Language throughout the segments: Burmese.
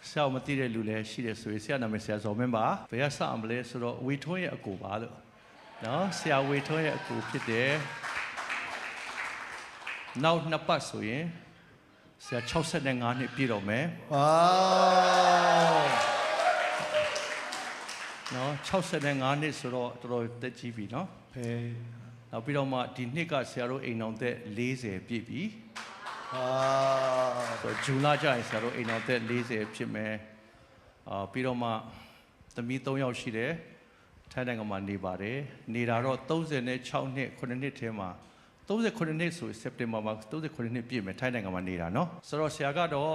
ဆရာမသိတဲ့လူလည်းရှိတယ်ဆိုရင်ဆရာနာမည်ဆရာဇော်မင်းပါဘယ်ကစအောင်မလဲဆိုတော့ဝေထွန်းရဲ့အကူပါလို့နော်ဆရာဝေထွန်းရဲ့အကူဖြစ်တယ်နောက်နှစ်ပတ်ဆိုရင်ဆရာ65နှစ်ပြည့်တော့မယ်ဝေါနော်65နှစ်ဆိုတော့တော်တော်တက်ကြီးပြီနော်ဟဲ့နောက်ပြီးတော့မှဒီနှစ်ကဆရာတို့အိမ်အောင်သက်40ပြည့်ပြီဆိုဂျူလာကျရင်ဆရာတို့အိမ်အောင်သက်40ဖြစ်မယ်ပြီးတော့မှသမီး3ယောက်ရှိတယ်ထိုင်းနိုင်ငံမှာနေပါတယ်နေတာတော့36နှစ်9နှစ်ထဲမှာ39နှစ်ဆိုစက်တင်ဘာမှာ39နှစ်ပြည့်မယ်ထိုင်းနိုင်ငံမှာနေတာနော်ဆိုတော့ဆရာကတော့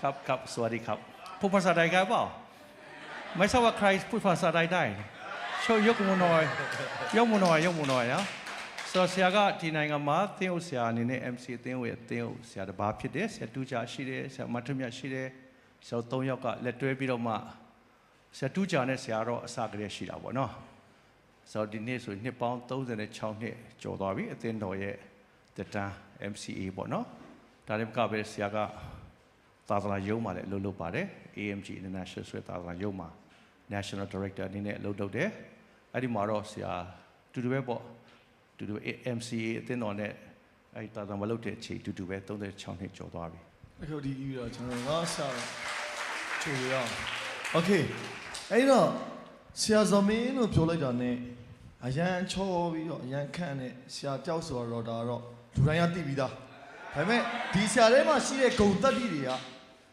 ครับสวัสดีครับพูดภาษาไทยได้เปล่าไม่ทราบว่าใครพูดภาษาไทยได้ช่วยยกมือหน่อยยกมือหน่อยนะဆိုဆရာကဒီနိုင်ငံမှာသင်ဦးဆရာအနေနဲ့ MC သင်ဦးရဲ့သင်ဦးဆရာတပါးဖြစ်တယ်ဆရာတူချာရှိတယ်ဆရာမထွတ်မြတ်ရှိတယ်ဆရာ3ယောက်ကလက်တွဲပြီးတော့မှဆရာတူချာနဲ့ဆရာတော့အစကတည်းရှိတာပေါ့နော်ဆိုဒီနေ့ဆိုနှစ်ပေါင်း36နှစ်ကျော်သွားပြီအသင်းတော်ရဲ့တက်တန်း MCA ပေါ့နော်ဒါလည်းကပဲဆရာကသာသနာယုံမှာလည်းအလုပ်လုပ်ပါတယ် AMG International ဆိုတဲ့သာသနာယုံမှာ National Director အနေနဲ့အလုပ်လုပ်တယ်အဲ့ဒီမှာတော့ဆရာတူတူပဲပေါ့တူတူ MCA အသင်းတော်နဲ့အဲ့ဒီသာသနာမလုပ်တဲ့အချိန်တူတူပဲ36နှစ်ကျော်သွားပြီအခုဒီပြီးတော့ကျွန်တော်ငါစားချိုရအောင် Okay အဲ့တော့ဆရာဇမင်းလို့ပြောလိုက်တာ ਨੇ အရန်ချောပြီးတော့အရန်ခန့်နဲ့ဆရာကြောက်ဆိုတော့ဒါတော့လူတိုင်းကသိပြီးသားဒါပေမဲ့ဒီဆရာထဲမှာရှိတဲ့ဂုဏ်သက်တည်တွေက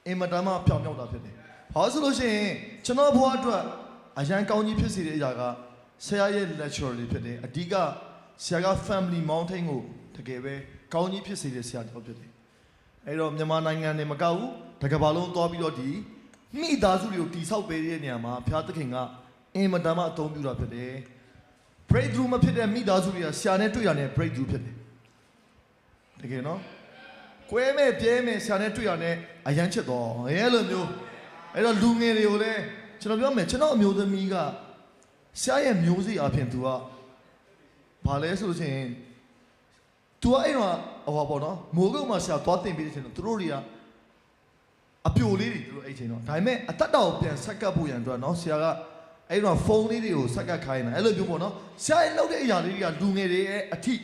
အင်မတန်မှပြောင်ပြောက်တာဖြစ်တယ်ဘာလို့ဆိုလို့ရှိရင်ကျွန်တော်ဘဝအတွက်အရန်ကောင်းကြီးဖြစ်စေတဲ့အရာကဆရာရဲ့ lecturer တွေဖြစ်တယ်အဓိကဆရာက family mountain ကိုတကယ်ပဲကောင်းကြီးဖြစ်စေတဲ့ဆရာတော်ဖြစ်တယ်အဲ့တော့မြန်မာနိုင်ငံနဲ့မကောက်ဘူးတကဘာလုံးသွားပြီးတော့ဒီမိသားစုတွေကိုတိဆောက်ပေးတဲ့နေရာမှာဘုရားသခင်ကအင်မတန်မှအသုံးပြုတာဖြစ်တယ် breakthrough မဖြစ်တဲ့မိသားစုတွေကဆရာနဲ့တွေ့ရတယ် breakthrough ဖြစ်တယ်တကယ်နော်ကွဲမဲ့ပြဲမဲ့ဆရာနဲ့တွေ့ရတဲ့အရန်ချစ်တော့အဲလိုမျိုးအဲ့တော့လူငယ်တွေကိုလည်းကျွန်တော်ပြောမယ်ကျွန်တော်အမျိုးသမီးကဆရာရဲ့မျိုးစေ့အပြင် तू ကဘာလဲဆိုလို့ရှိရင် तू အဲ့တော့ဟောပေါ့နော်မိုးကုတ်မှာဆရာသွားတင်ပေးတဲ့ချိန်တော့သူတို့တွေကအပြိုလေးတွေသူတို့အဲ့ချိန်တော့ဒါပေမဲ့အသက်တော်ပြန်ဆက်ကပ်ဖို့ရန်အတွက်နော်ဆရာကအဲ့တော့ဖုန်းလေးတွေကိုဆက်ကပ်ခိုင်းတာအဲ့လိုမျိုးပေါ့နော်ဆရာရဲ့လုပ်တဲ့အရာလေးတွေကလူငယ်တွေရဲ့အထိ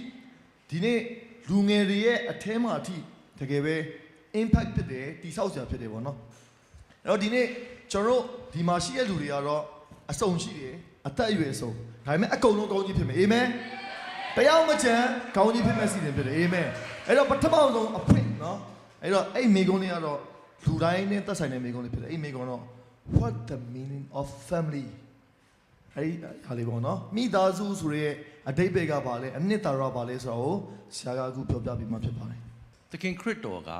ဒီနေ့လူငယ်တွေရဲ့အထဲမှာအထိတကယ်ပဲ impact ဖြစ်တယ်တိဆောက်စရာဖြစ်တယ်ပေါ့နော်အဲ့တော့ဒီနေ့ကျွန်တော်တို့ဒီမှာရှိတဲ့လူတွေကတော့အစုံရှိတယ်အသက်အရွယ်အစုံဒါပေမဲ့အကုန်လုံးကောင်းကြီးဖြစ်မယ်အာမင်တရားမချမ်းကောင်းကြီးဖြစ်မဲ့စီစဉ်ဖြစ်တယ်အာမင်အဲ့တော့ပထမဆုံးအဖွင့်နော်အဲ့တော့အဲ့မိကုန်းလေးကတော့လူတိုင်းနဲ့သက်ဆိုင်တဲ့မိကုန်းလေးဖြစ်တယ်အဲ့မိကုန်းတော့ what the meaning of family အဲ့ဟာလေးပေါ့နော်မိသားစုဆိုတဲ့အဓိပ္ပာယ်ကဘာလဲအနှစ်သာရဘာလဲဆိုတော့ဆရာကအခုပြောပြပြီးမှဖြစ်ပါတယ်သခင်ခရစ်တော်က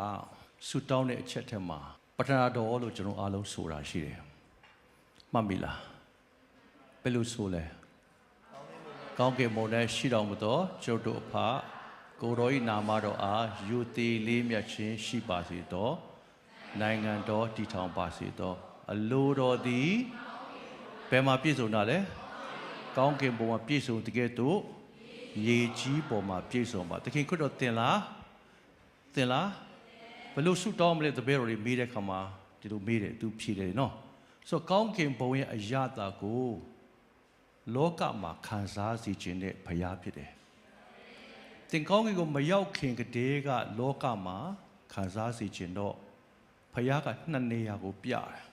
ဆူတောင်းတဲ့အချက်ထဲမှာပတ္ထနာတော်လို့ကျွန်တော်အားလုံးဆိုတာရှိတယ်မှတ်မိလားဘယ်လိုဆိုလဲကောင်းကင်ဘုံနဲ့ရှိတော်မူသောကျုပ်တို့အဖကိုတော်၏နာမတော်အားယူသည်လေးမြတ်ခြင်းရှိပါစေသောနိုင်ငံတော်တည်ထောင်ပါစေသောအလိုတော်သည်ဘယ်မှာပြည့်စုံတာလဲကောင်းကင်ဘုံမှာပြည့်စုံတကယ်တော့ရေကြီးပေါ်မှာပြည့်စုံပါသခင်ခရစ်တော်တင်လားဘယ်လိုဆုတောင်းမလဲတပည့်တော်တွေမေးတဲ့ခါမှာဒီလိုမေးတယ်သူဖြေတယ်နော်ဆိုတော့ကောင်းကင်ဘုံရဲ့အရာတာကိုလောကမှာခံစားစေခြင်းတဲ့ဘုရားဖြစ်တယ်တင်ကောင်းကင်ကိုမရောက်ခင်ကတည်းကလောကမှာခံစားစေခြင်းတော့ဘုရားကနှစ်နေရာကိုပြတယ်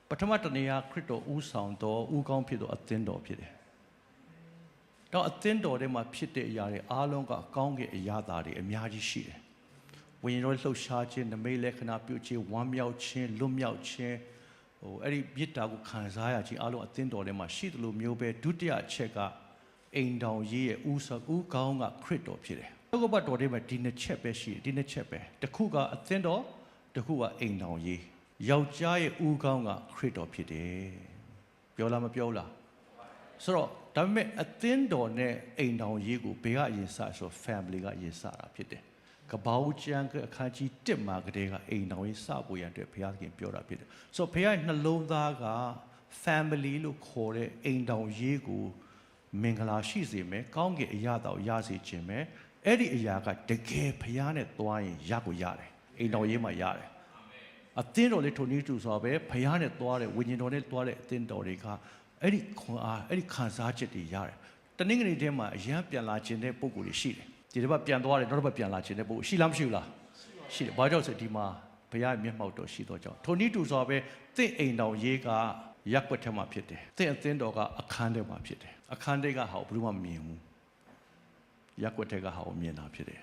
ပထမတနေရာခရစ်တော်ဦးဆောင်တော်ဦးကောင်းဖြစ်တော်အသင်းတော်ဖြစ်တယ်တော့အသင်းတော်ထဲမှာဖြစ်တဲ့အရာတွေအားလုံးကကောင်းကင်အရာတာတွေအများကြီးရှိတယ်ဝိညာဉ်တော်လှုပ်ရှားခြင်းနမိတ်လက္ခဏာပြုခြင်းဝမ်းမြောက်ခြင်းလွတ်မြောက်ခြင်းအဲ့ဒီမြစ်တာကိုခံစားရခြင်းအားလုံးအသင်းတော်ထဲမှာရှိတယ်လို့မျိုးပဲဒုတိယအချက်ကအိမ်တော်ကြီးရဲ့ဦးကောင်းကခရစ်တော်ဖြစ်တယ်။ဘုရားတော်ထဲမှာဒီနှစ်ချက်ပဲရှိတယ်ဒီနှစ်ချက်ပဲတစ်ခုကအသင်းတော်တစ်ခုကအိမ်တော်ကြီးယောက်ျားရဲ့ဦးကောင်းကခရစ်တော်ဖြစ်တယ်။ပြောလားမပြောလားဆိုတော့ဒါပေမဲ့အသင်းတော်နဲ့အိမ်တော်ကြီးကိုဘယ်ကအရင်စဆို family ကအရင်စတာဖြစ်တယ်။ကပောက်ကျမ်းအခန်းကြီး1မှာကတည်းကအိမ်တော်ကြီးစဖို့ရန်အတွက်ဘုရားသခင်ပြောတာဖြစ်တယ်။ဆိုတော့ဘုရားရဲ့နှလုံးသားက family လို့ခေါ်တဲ့အိမ်တော်ကြီးကိုမင်္ဂလာရှိစေမယ်ကောင်းကင်အရာတော်ရစေခြင်းပဲအဲ့ဒီအရာကတကယ်ဘုရားနဲ့သွားရင်ရကိုရတယ်အိမ်တော်ရေးမှာရတယ် အသင်းတော်လေးထိုနည်းတူဆိုပဲဖခင်နဲ့သွားတဲ့ဝိညာဉ်တော်နဲ့သွားတဲ့အသင်းတော်တွေကအဲ့ဒီခွန်အားအဲ့ဒီခံစားချက်တွေရတယ်တနင်္ဂနွေထဲမှာအရန်ပြန်လာခြင်းတဲ့ပုံကိုယ်တွေရှိတယ်ဒီတစ်ပတ်ပြန်သွားတယ်နောက်တစ်ပတ်ပြန်လာခြင်းတဲ့ပုံရှိလားမရှိဘူးလားရှိတယ်ဘာကြောင့်ဆိုဒီမှာဘုရားမျက်မှောက်တော်ရှိသောကြောင့်ထိုနည်းတူဆိုပဲသင်အိမ်တော်ရေးကရက်ွက်ထဲမှာဖြစ်တယ်သင်အသင်းတော်ကအခန်းထဲမှာဖြစ်တယ်အခန်းထဲကဟာဘယ်သူမှမမြင်ဘူးရက်ွက်ထဲကဟာကိုမြင်တာဖြစ်တယ်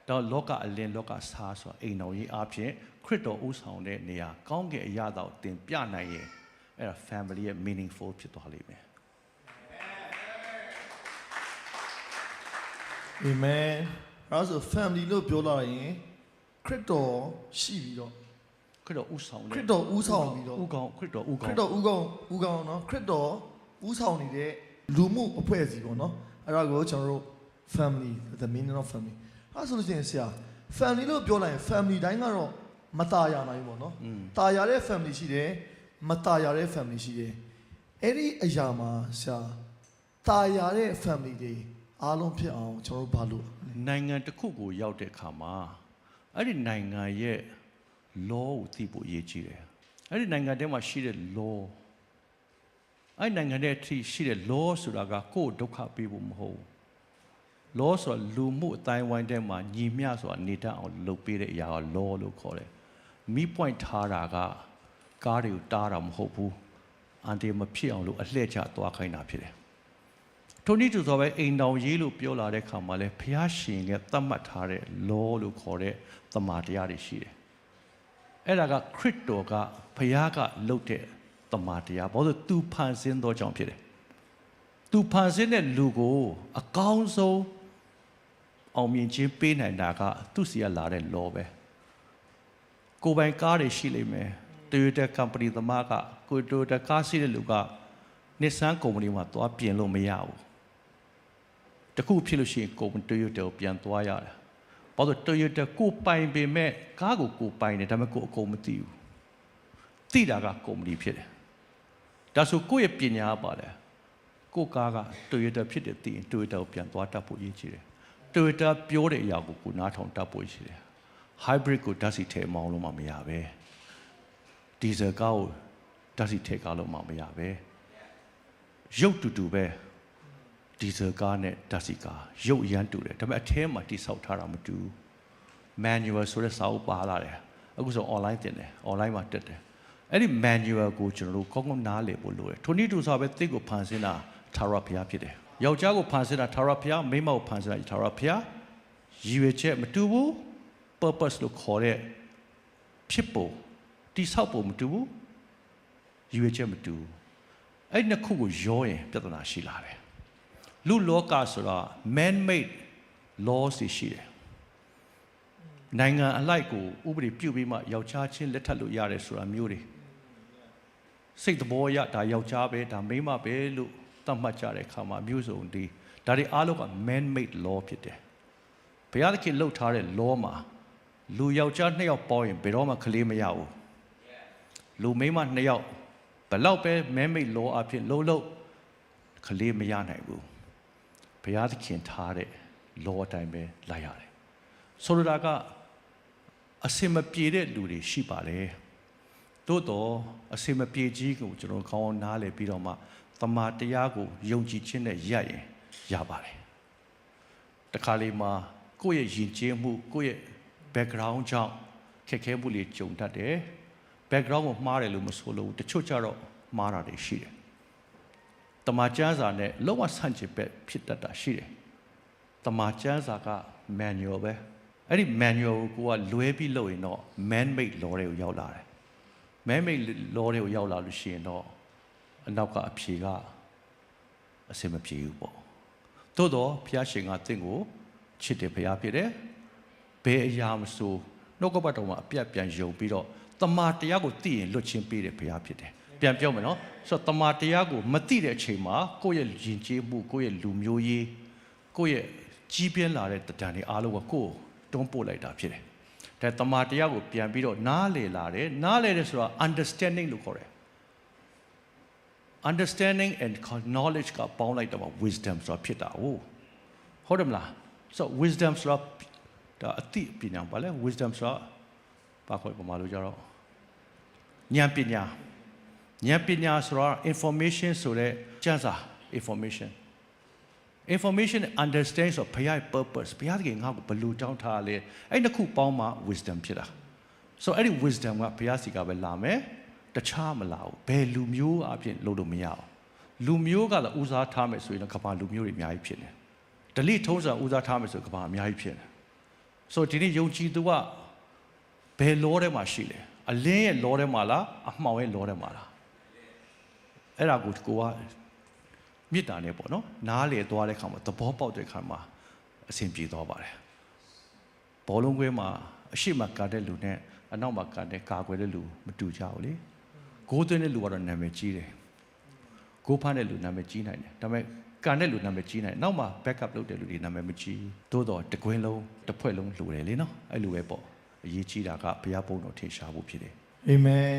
တော့လောကအလင်းလောကစားဆိုတာအိမ်တော်ကြီးအဖြစ်ခရစ်တော်ဥဆောင်တဲ့နေရာကောင်းကင်အရာတော်တင်ပြနိုင်ရင်အဲ့ဒါ family ရဲ့ meaningful ဖြစ်သွားလိမ့်မယ် Amen အဲ့ဆို family လို့ပြောလာရင်ခရစ်တော်ရှိပြီးတော့ခရစ်တော်ဥဆောင်ခရစ်တော်ဥဆောင်ပြီးတော့ဥကောင်းခရစ်တော်ဥကောင်းခရစ်တော်ဥကောင်းနော်ခရစ်တော်ဥဆောင်နေတဲ့လူမှုအဖွဲ့အစည်းပေါ့နော်အဲ့ဒါကိုကျွန်တော်တို့ family the meaning of family အဲ့ဆိုလို့ရှိရင်ဆရာ family လို့ပြောလိုက်ရင် family တိုင်းကတော့မตายရနိုင်ဘူးပေါ့နော်ตายရတဲ့ family ရှိတယ်မตายရတဲ့ family ရှိတယ်အဲ့ဒီအရာမှာဆရာตายရတဲ့ family တွေအားလုံးဖြစ်အောင်ကျွန်တော်တို့ဘာလို့နိုင်ငံတစ်ခုကိုရောက်တဲ့အခါမှာအဲ့ဒီနိုင်ငံရဲ့ law ကိုသိဖို့အရေးကြီးတယ်အဲ့ဒီနိုင်ငံထဲမှာရှိတဲ့ law အဲ့ဒီနိုင်ငံထဲရှိတဲ့ law ဆိုတာကကိုယ်ဒုက္ခပေးဖို့မဟုတ်ဘူး law ဆိုတာလူမှုအတိုင်းဝိုင်းထဲမှာညီမျှဆိုတာနေတတ်အောင်လုပ်ပေးတဲ့အရာက law လို့ခေါ်တယ်မိပွိုင်းထားတာကကားတွေကိုတားတာမဟုတ်ဘူးအန်တီမဖြစ်အောင်လို့အလှည့်ချသွားခိုင်းတာဖြစ်တယ်ထိုနည်းတူဆိုပဲအိမ်တော်ရေးလို့ပြောလာတဲ့ခါမှာလဲဘုရားရှင်ကသတ်မှတ်ထားတဲ့ law လို့ခေါ်တဲ့သမာတရားတွေရှိတယ်အဲ့ဒါကခရစ်တော်ကဘုရားကလုပ်တဲ့သမာတရားဘာလို့သူဖန်ဆင်းသောကြောင့်ဖြစ်တယ်သူဖန်ဆင်းတဲ့လူကိုအကောင်းဆုံးအောင်မြင်ခြင်းပေးနိုင်တာကသူ့စီကလာတဲ့ law ပဲကိုယ်ပိုင်ကားတွေရှိလိမ့်မယ် Toyota company သမားကကို Toyota ကားစီးတဲ့လူက Nissan company မှာသွားပြင်လို့မရဘူးတခုဖြစ်လို့ရှိရင်ကို Toyota ကိုပြန်သွားရတယ်ဘာလို့ Toyota ကိုပိုင်ပေမဲ့ကားကိုပိုင်တယ်ဒါပေမဲ့ကိုအကုန်မသိဘူးသိတာက company ဖြစ်တယ်ဒါဆိုကိုယ့်ရဲ့ပညာပါလေကိုကားက Toyota ဖြစ်တယ်သိရင် Toyota ကိုပြန်သွားတတ်ဖို့ရည်ကြီးတယ် Toyota ပြောတဲ့အရာကိုနားထောင်တတ်ဖို့ရှိတယ် hybrid ကိုဓာတ်ဆီထည့်မောင်းလို့မှမရပဲ diesel ကားကိုဓာတ်ဆီထည့်ကားလို့မှမရပဲရုပ်တူပဲ diesel ကားနဲ့ဓာတ်ဆီကားရုပ်ရမ်းတူတယ်ဒါပေမဲ့အထဲမှာတိဆောက်ထားတာမတူ manual ဆိုတဲ့စာအုပ်ပါလာတယ်အခုဆို online တင်တယ် online မှာတက်တယ်အဲ့ဒီ manual ကိုကျွန်တော်တို့ကောင်းကောင်းနားလည်ဖို့လိုတယ်ထိုနည်းတူဆိုပဲသစ်ကိုဖန်ဆင်းတာထာဝရဘုရားဖြစ်တယ်ယောက်ျားကိုဖန်ဆင်းတာထာဝရဘုရားမိန်းမကိုဖန်ဆင်းတာထာဝရဘုရားရည်ရွယ်ချက်မတူဘူး purpose လို့ခေါ်တဲ့ဖြစ်ပုံတိဆောက်ပုံမတူဘူးရည်ရွယ်ချက်မတူဘူးအဲ့နှစ်ခုကိုရောရင်ပြဿနာရှိလာတယ်လူလောကဆိုတာ man made laws ရှိတယ်နိုင်ငံအလိုက်ကိုဥပဒေပြုပြီးမှယောက်ျားချင်းလက်ထပ်လို့ရတယ်ဆိုတာမျိုးတွေစိတ်သဘောရဒါယောက်ျားပဲဒါမိန်းမပဲလို့သတ်မှတ်ကြတဲ့အခါမှာမျိုးစုံဒီဒါတွေအားလုံးက man made law ဖြစ်တယ်ဘုရားသခင်လှုပ်ထားတဲ့ law မှာလူယောက်ျား2ယောက်ပေါင်းရင်ဘယ်တော့မှကလေးမရဘူးလူမိန်းမ2ယောက်ဘယ်လောက်ပဲ man made law အဖြစ်လှုပ်ကလေးမရနိုင်ဘူးဘုရားသခင်ထားတဲ့ law အတိုင်းပဲလိုက်ရတယ်ဆိုလိုတာကအစင်မပြေတဲ့လူတွေရှိပါတယ်သို့တော့အစင်မပြေကြီးကိုကျွန်တော်ကောင်းအောင်နားလည်ပြီးတော့မှတမန်တရားကိုယုံကြည်ခြင်းနဲ့ရရင်ရပါတယ်တခါလေမှာကိုယ့်ရဲ့ယဉ်ကျေးမှုကိုယ့်ရဲ့ background ကြောင့်ခက်ခဲမှုတွေကြုံတတ်တယ် background ကိုမှားတယ်လို့မဆိုလို့တချို့ကြတော့မှားတာတွေရှိတယ်တမန်ကျမ်းစာနဲ့လုံးဝဆန့်ကျင်ဘက်ဖြစ်တတ်တာရှိတယ်တမန်ကျမ်းစာက manual ပဲအဲ့ဒီ manual ကိုလွဲပြီးလုပ်ရင်တော့ man made law တွေကိုရောက်လာတယ် man made law တွေကိုရောက်လာလို့ရှိရင်တော့အနောက်ကအဖြေကအစင်မပြေဘူးပေါ့သို့တော့ဘုရားရှင်ကသင်ကိုချစ်တယ်ဘုရားဖြစ်တယ်ဘယ်အရာမဆိုနှုတ်ကပတ်တော်မှာအပြတ်ပြန်ယုံပြီးတော့တမန်တရားကိုသိရင်လွတ်ချင်းပေးတယ်ဘုရားဖြစ်တယ်ပြန်ပြောမယ်နော်ဆိုတော့တမန်တရားကိုမသိတဲ့အချိန်မှာကိုယ့်ရဲ့ယဉ်ကျေးမှုကိုယ့်ရဲ့လူမျိုးရေးကိုယ့်ရဲ့ကြီးပြင်းလာတဲ့တဏ္ဍာန်တွေအားလုံးကကိုယ်တွန်းပို့လိုက်တာဖြစ်တယ်ဒါတမန်တရားကိုပြန်ပြီးတော့နားလည်လာတယ်နားလည်တယ်ဆိုတာ understanding လို့ခေါ်တယ် understanding and knowledge ကပေါင်းလိုက်တော့ wisdom ဆိုတာဖြစ်တာဟုတ်တယ်မလား so wisdom ဆိုတာဒါအသိပညာပါလေ wisdom ဆိုတာဘာခေါ်ပမာလို့ကြတော့ ဉာဏ်ပညာဆိုတာ information ဆိုတဲ့ကျမ်းစာ information understand ဆိုဘုရားရဲ့ purpose ဘုရားသခင်ငါ့ကိုဘယ်လိုတောင်းထားလဲအဲ့နှစ်ခုပေါင်းမှ wisdom ဖြစ်တာဆိုအဲ့ဒီ wisdom ကဘုရားစီကပဲလာမယ်တခြားမလာဘူးဘယ်လူမျိုးအပြင်လုပ်လို့မရအောင်လူမျိုးကလည်းဦးစားထားမယ်ဆိုရင်ကမ္ဘာလူမျိုးတွေအများကြီးဖြစ်နေဒလိထုံးစံဦးစားထားမယ်ဆိုကမ္ဘာအများကြီးဖြစ်နေဆိုဒီနေ့ယုံကြည်သူကဘယ်လောထဲမှာရှိလဲအလင်းရဲ့လောထဲမှာလားအမှောင်ရဲ့လောထဲမှာလားအဲ့ဒါကိုကမြစ်တာနဲ့ပေါ့နော်နားလေသွားတဲ့ခါမှာသဘောပေါက်တဲ့ခါမှာအဆင်ပြေသွားပါတယ်ဘောလုံးကွင်းမှာအရှိမကာတဲ့လူနဲ့အနောက်မှာကာတဲ့ကာကွယ်တဲ့လူမတူကြဘူးလေဂိုးသွင်းတဲ့လူကတော့နာမည်ကြီးတယ်ဂိုးဖမ်းတဲ့လူနာမည်ကြီးနိုင်တယ်ဒါပေမဲ့ကန်တဲ့လူနာမည်ကြီးနိုင်နောက်မှာ backup လုပ်တဲ့လူတွေနာမည်မကြီးသို့တော့တကွင်းလုံးတစ်ဖွဲ့လုံးလူတယ်လေနော်အဲ့လိုပဲပေါ့အရေးကြီးတာကဘုရားပုံတော်ထင်ရှားဖို့ဖြစ်တယ်အာမင်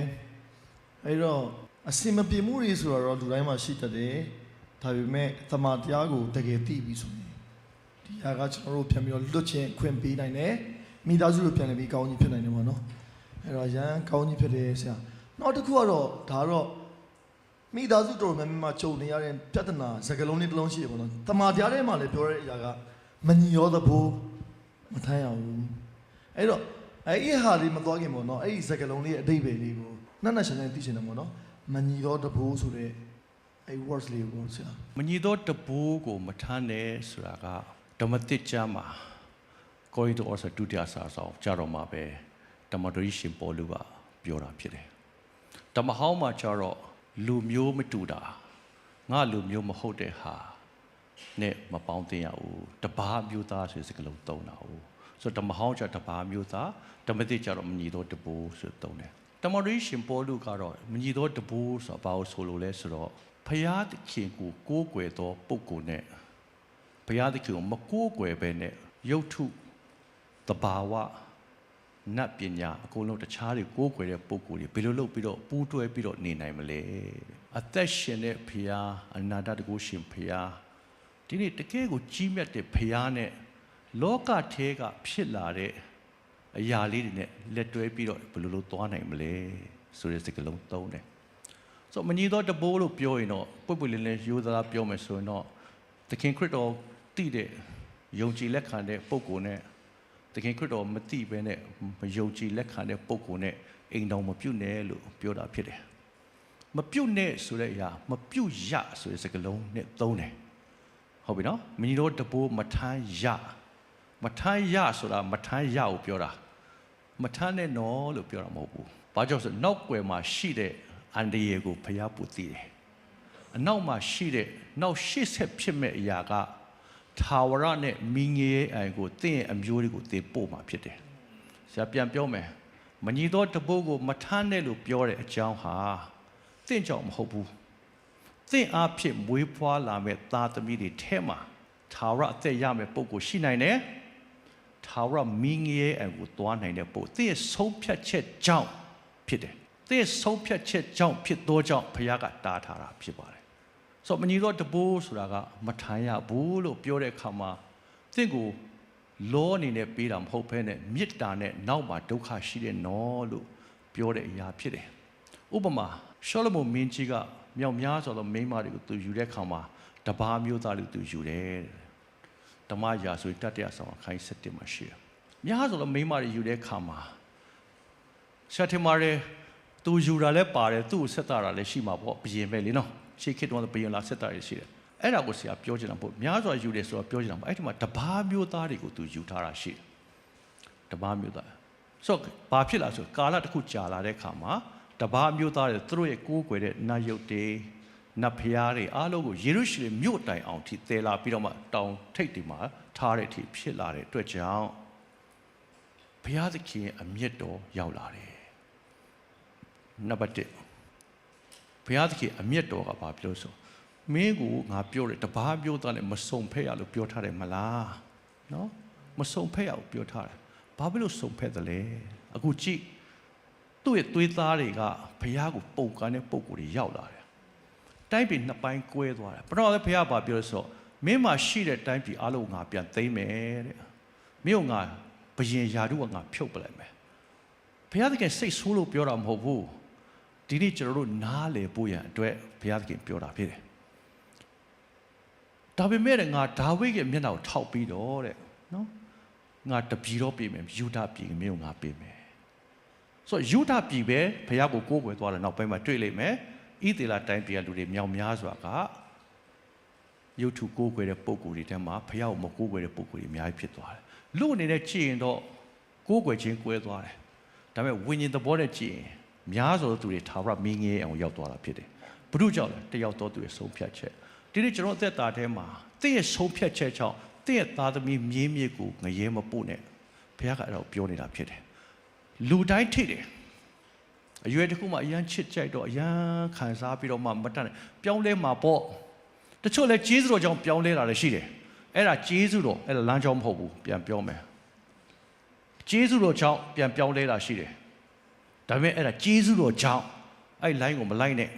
အဲ့တော့အစင်မပြေမှုတွေဆိုတော့လူတိုင်းမှာရှိတတ်တယ်ဒါပေမဲ့သမာတရားကိုတကယ်သိပြီဆိုရင်ဒီဟာကကျွန်တော်တို့ပြန်ပြီးတော့လွတ်ချင်းခွင့်ပေးနိုင်တယ်မိသားစုလိုပြန်ပြီးကောင်းကြီးဖြစ်နိုင်တယ်ပေါ့နော်အဲ့တော့ရန်ကောင်းကြီးဖြစ်တယ်ဆရာနောက်တစ်ခုကတော့ဒါတော့မိသားစုတော်များများမှာကြုံနေရတဲ့ပြဿနာစကားလုံးလေးတစ်လုံးရှိရပေါ့နော်တမာတရားထဲမှာလည်းပြောတဲ့အရာကမညီရောသဘောမထိုင်ရဘူးအဲ့တော့အဲ့ဒီဟာလေးမသွားခင်ပေါ့နော်အဲ့ဒီစကားလုံးလေးရဲ့အဓိပ္ပာယ်လေးကိုနှက်နှက်ရှင်းရှင်းသိချင်တယ်ပေါ့နော်မညီရောသဘောဆိုတဲ့အဲ့ words လေးကိုဆရာမညီတော့တဘိုးကိုမထမ်းနဲ့ဆိုတာကဓမ္မသစ်ကျမ်းမှာကိုရီတိုအော်ဆာဒုတိယစာဆောင်ကြတော့မှာပဲဓမ္မတော်ကြီးရှင်ပေါလုကပြောတာဖြစ်တယ်ဓမ္မဟောင်းမှာကျတော့လူမျိုးမတူတာငါလူမျိုးမဟုတ်တဲ့ဟာနဲ့မပေါင်းသင်းရဘူးတပါးမျိုးသားဆိုတဲ့စကားလုံးသုံးတာဟုတ်ဆိုတော့ဓမ္မဟောင်းကျတပါးမျိုးသားဓမ္မသစ်ကျတော့မညီတော့တဘိုးဆိုသုံးတယ်ဓမ္မတော်ကြီးရှင်ပေါလုကတော့မညီတော့တဘိုးဆိုတာဘာလို့ဆိုလို့လဲဆိုတော့ဘုရားသခင်ကိုကိုးကွယ်သောပုဂ္ဂိုလ်နဲ့ဘုရားသခင်ကိုမကိုးကွယ်ဘဲနဲ့ရုပ်ထုတဘာဝနတ်ပညာအကုန်လုံးတခြားတွေကိုးကွယ်တဲ့ပုဂ္ဂိုလ်တွေဘယ်လိုလုပ်ပြီးတော့ပူးတွဲပြီးတော့နေနိုင်မလဲအသက်ရှင်တဲ့ဘုရားအနာတတကုရှင်ဘုရားဒီနေ့တကယ်ကိုကြီးမြတ်တဲ့ဘုရားနဲ့လောကထဲကဖြစ်လာတဲ့အရာလေးတွေနဲ့လက်တွဲပြီးတော့ဘယ်လိုလုပ်သွားနိုင်မလဲဆိုတဲ့စကားလုံးသုံးတယ်ဆိုမညီတော့တဘိုးလို့ပြောရင်တော့ပွတ်ပွတ်လင်းလင်းရိုးသားပြောမယ်ဆိုရင်တော့သခင်ခရစ်တော်တည်တဲ့ယုံကြည်လက်ခံတဲ့ပုဂ္ဂိုလ်နဲ့သခင်ခရစ်တော်မသိဘဲနဲ့မယုံကြည်လက်ခံတဲ့ပုဂ္ဂိုလ်နဲ့အိမ်တော်မပြုတ်နဲ့လို့ပြောတာဖြစ်တယ်မပြုတ်နဲ့ဆိုတဲ့အရာမပြုတ်ရဆိုတဲ့စကားလုံးနဲ့သုံးတယ်ဟုတ်ပြီနော်မညီတော့တဘိုးမထမ်းရဆိုတာမထမ်းရကိုပြောတာမထမ်းနဲ့နော်လို့ပြောတာမဟုတ်ဘူးဘာကြောင့်ဆိုနောက်ွယ်မှာရှိတဲ့အန္တရာယ်ကိုဘုရားပူသိတယ်အနောက်မှာရှိတဲ့နောက်ရှေ့ဆက်ဖြစ်မဲ့အရာကထာဝရနဲ့မိငယ်အိုင်ကိုတင့်ရဲ့အမျိုးတွေကိုတည်ပို့မှာဖြစ်တယ်ဆရာပြန်ပြောမယ်မညီတော့တဘိုးကိုမထမ်းနဲ့လို့ပြောတဲ့အကြောင်းဟာတင့်ကြောင့်မဟုတ်ဘူးတင့်အားဖြင့်မွေးဖွားလာမဲ့သားသမီးတွေထဲမှာထာဝရအသက်ရမဲ့ပုဂ္ဂိုလ်ရှိနိုင်တယ်ထာဝရမိငယ်အိုင်ကိုသွားနိုင်တဲ့ပုဂ္ဂိုလ်တင့်ရဲ့ဆုံးဖြတ်ချက်ကြောင့်ဖြစ်တယ်သင်ဆုံးဖြတ်ချက်ကြောင့်ဖြစ်သောကြောင့်ဘုရားကတားထားတာဖြစ်ပါတယ်ဆိုတော့မညီတော့တဘိုးဆိုတာကမထိုင်ရဘူးလို့ပြောတဲ့အခါမှာသင်ကိုလောအနေနဲ့ပေးတာမဟုတ်ဘဲနဲ့မေတ္တာနဲ့နောက်မှာဒုက္ခရှိတဲ့နော်လို့ပြောတဲ့အရာဖြစ်တယ်ဥပမာရှောလမုန်မင်းကြီးကမြောက်များစွာသောမိန်းမတွေကိုသူယူတဲ့အခါမှာတပါးမျိုးသားတွေကိုသူယူတယ်ဓမ္မရာဆိုတတ္တရာဆောင်အခန်း7မှာရှိတယ်များစွာသောမိန်းမတွေယူတဲ့အခါမှာရှာထင်ပါတယ်သူယူတာလည်းပါတယ်သူ့ကိုဆက်တာလည်းရှိမှာပေါ့ဘယင်ပဲလေနော်ရှေးခေတ်တုန်းကဘယင်လာဆက်တာတွေရှိတယ်အဲ့ဒါကိုဆရာပြောချင်တာပေါ့များစွာယူတယ်ဆိုတော့ပြောချင်တာပေါ့အဲ့ဒီမှာတပါးမျိုးသားတွေကိုသူယူထားတာရှိတယ်တပါးမျိုးသားဆိုတော့ဘာဖြစ်လာဆိုကာလတစ်ခုကြာလာတဲ့အခါမှာတပါးမျိုးသားတွေသူတို့ရဲ့ကိုးကွယ်တဲ့နတ်ရုပ်တွေနတ်ဖျားတွေအားလုံးကိုယေရုရှလင်မြို့တိုင်အောင်ထိတည်လာပြီးတော့မှတောင်ထိပ်တွေမှာထားတဲ့အထိဖြစ်လာတဲ့အတွက်ကြောင့်ဘုရားသခင်အမျက်တော်ရောက်လာတယ်နံပါတ်1ဘုရားသခင်အမျက်တော်ကဘာပြောဆိုမင်းကိုငါပြောတယ်တပါးပြောသားနဲ့မစုံဖက်ရလို့ပြောထားတယ်မလားနော်မစုံဖက်ရလို့ပြောထားတယ်ဘာဖြစ်လို့စုံဖက်တယ်လဲအခုကြည့်သူ့ရဲ့သွေးသားတွေကဘုရားကိုပုံကန်းတဲ့ပုံကိုယ်တွေရောက်လာတယ်တိုင်းပြည်နှစ်ပိုင်းကွဲသွားတယ်ပထမလည်းဘုရားဘာပြောဆိုမင်းမှာရှိတဲ့တိုင်းပြည်အလုံးငါပြန်သိမ်းမယ်တဲ့မင်းကငါဘယင်ယာတို့ကငါဖြုတ်ပလိုက်မယ်ဘုရားသခင်စိတ်ဆိုးလို့ပြောတာမဟုတ်ဘူး ဒီနေ့ကျွန်တော်တို့နားလည်ဖို့ရန်အတွက်ဘုရားသခင်ပြောတာဖြစ်တယ်ဒါပေမဲ့ငါဒါဝိဒ်ရဲ့မျက်နှာကိုထောက်ပြီးတော့တဲ့နော်ငါတပြည်တော့ပြင်မယ်ယူဒပြည်မျိုးငါပြင်မယ်ဆိုတော့ယူဒပြည်ပဲဘုရားကိုကိုးကွယ်သွားတယ်နောက်ပိုင်းမှာတွေ့လိမ့်မယ်ဣသေလတိုင်းပြည်ကလူတွေမြောက်များစွာကရုပ်ထုကိုးကွယ်တဲ့ပုံကိုယ်တွေထဲမှာဘုရားကိုမကိုးကွယ်တဲ့ပုံကိုယ်တွေအများကြီးဖြစ်သွားတယ်လူအနေနဲ့ကြည့်ရင်တော့ကိုးကွယ်ခြင်းကွဲသွားတယ်ဒါပေမဲ့ဝိညာဉ်သဘောနဲ့ကြည့်ရင်များစွာသောသူတွေထာဝရမင်းငယ်အောင်ရောက်သွားတာဖြစ်တယ်ဘု து ကြောင့်လဲတယောက်တော့သူရဲ့ဆုံးဖြတ်ချက်ဒီနေ့ကျွန်တော်အသက်တာထဲမှာတင့်ရဲ့ဆုံးဖြတ်ချက်ကြောင့်တင့်ရဲ့သားသမီးမြေးမြစ်ကိုငရဲမပို့နဲ့ဘုရားကအဲ့ဒါကိုပြောနေတာဖြစ်တယ်လူတိုင်းထိတယ်အရွယ်တစ်ခုမှအရန်ချစ်ကြိုက်တော့အရန်ခံစားပြီးတော့မှမတတ်နဲ့ပြောင်းလဲမှာပေါ့တချို့လဲကျေးဇူးတော်ကြောင့်ပြောင်းလဲတာလည်းရှိတယ်အဲ့ဒါကျေးဇူးတော်အဲ့ဒါလမ်းကြောင်းမဟုတ်ဘူးပြန်ပြောမယ်ကျေးဇူးတော်ကြောင့်ပြန်ပြောင်းလဲတာရှိတယ်ဒါပေမဲ့အဲ့ဒါကျေးဇူးတော်ကြောင့်အဲ့ line ကိုမလိုက်နဲ့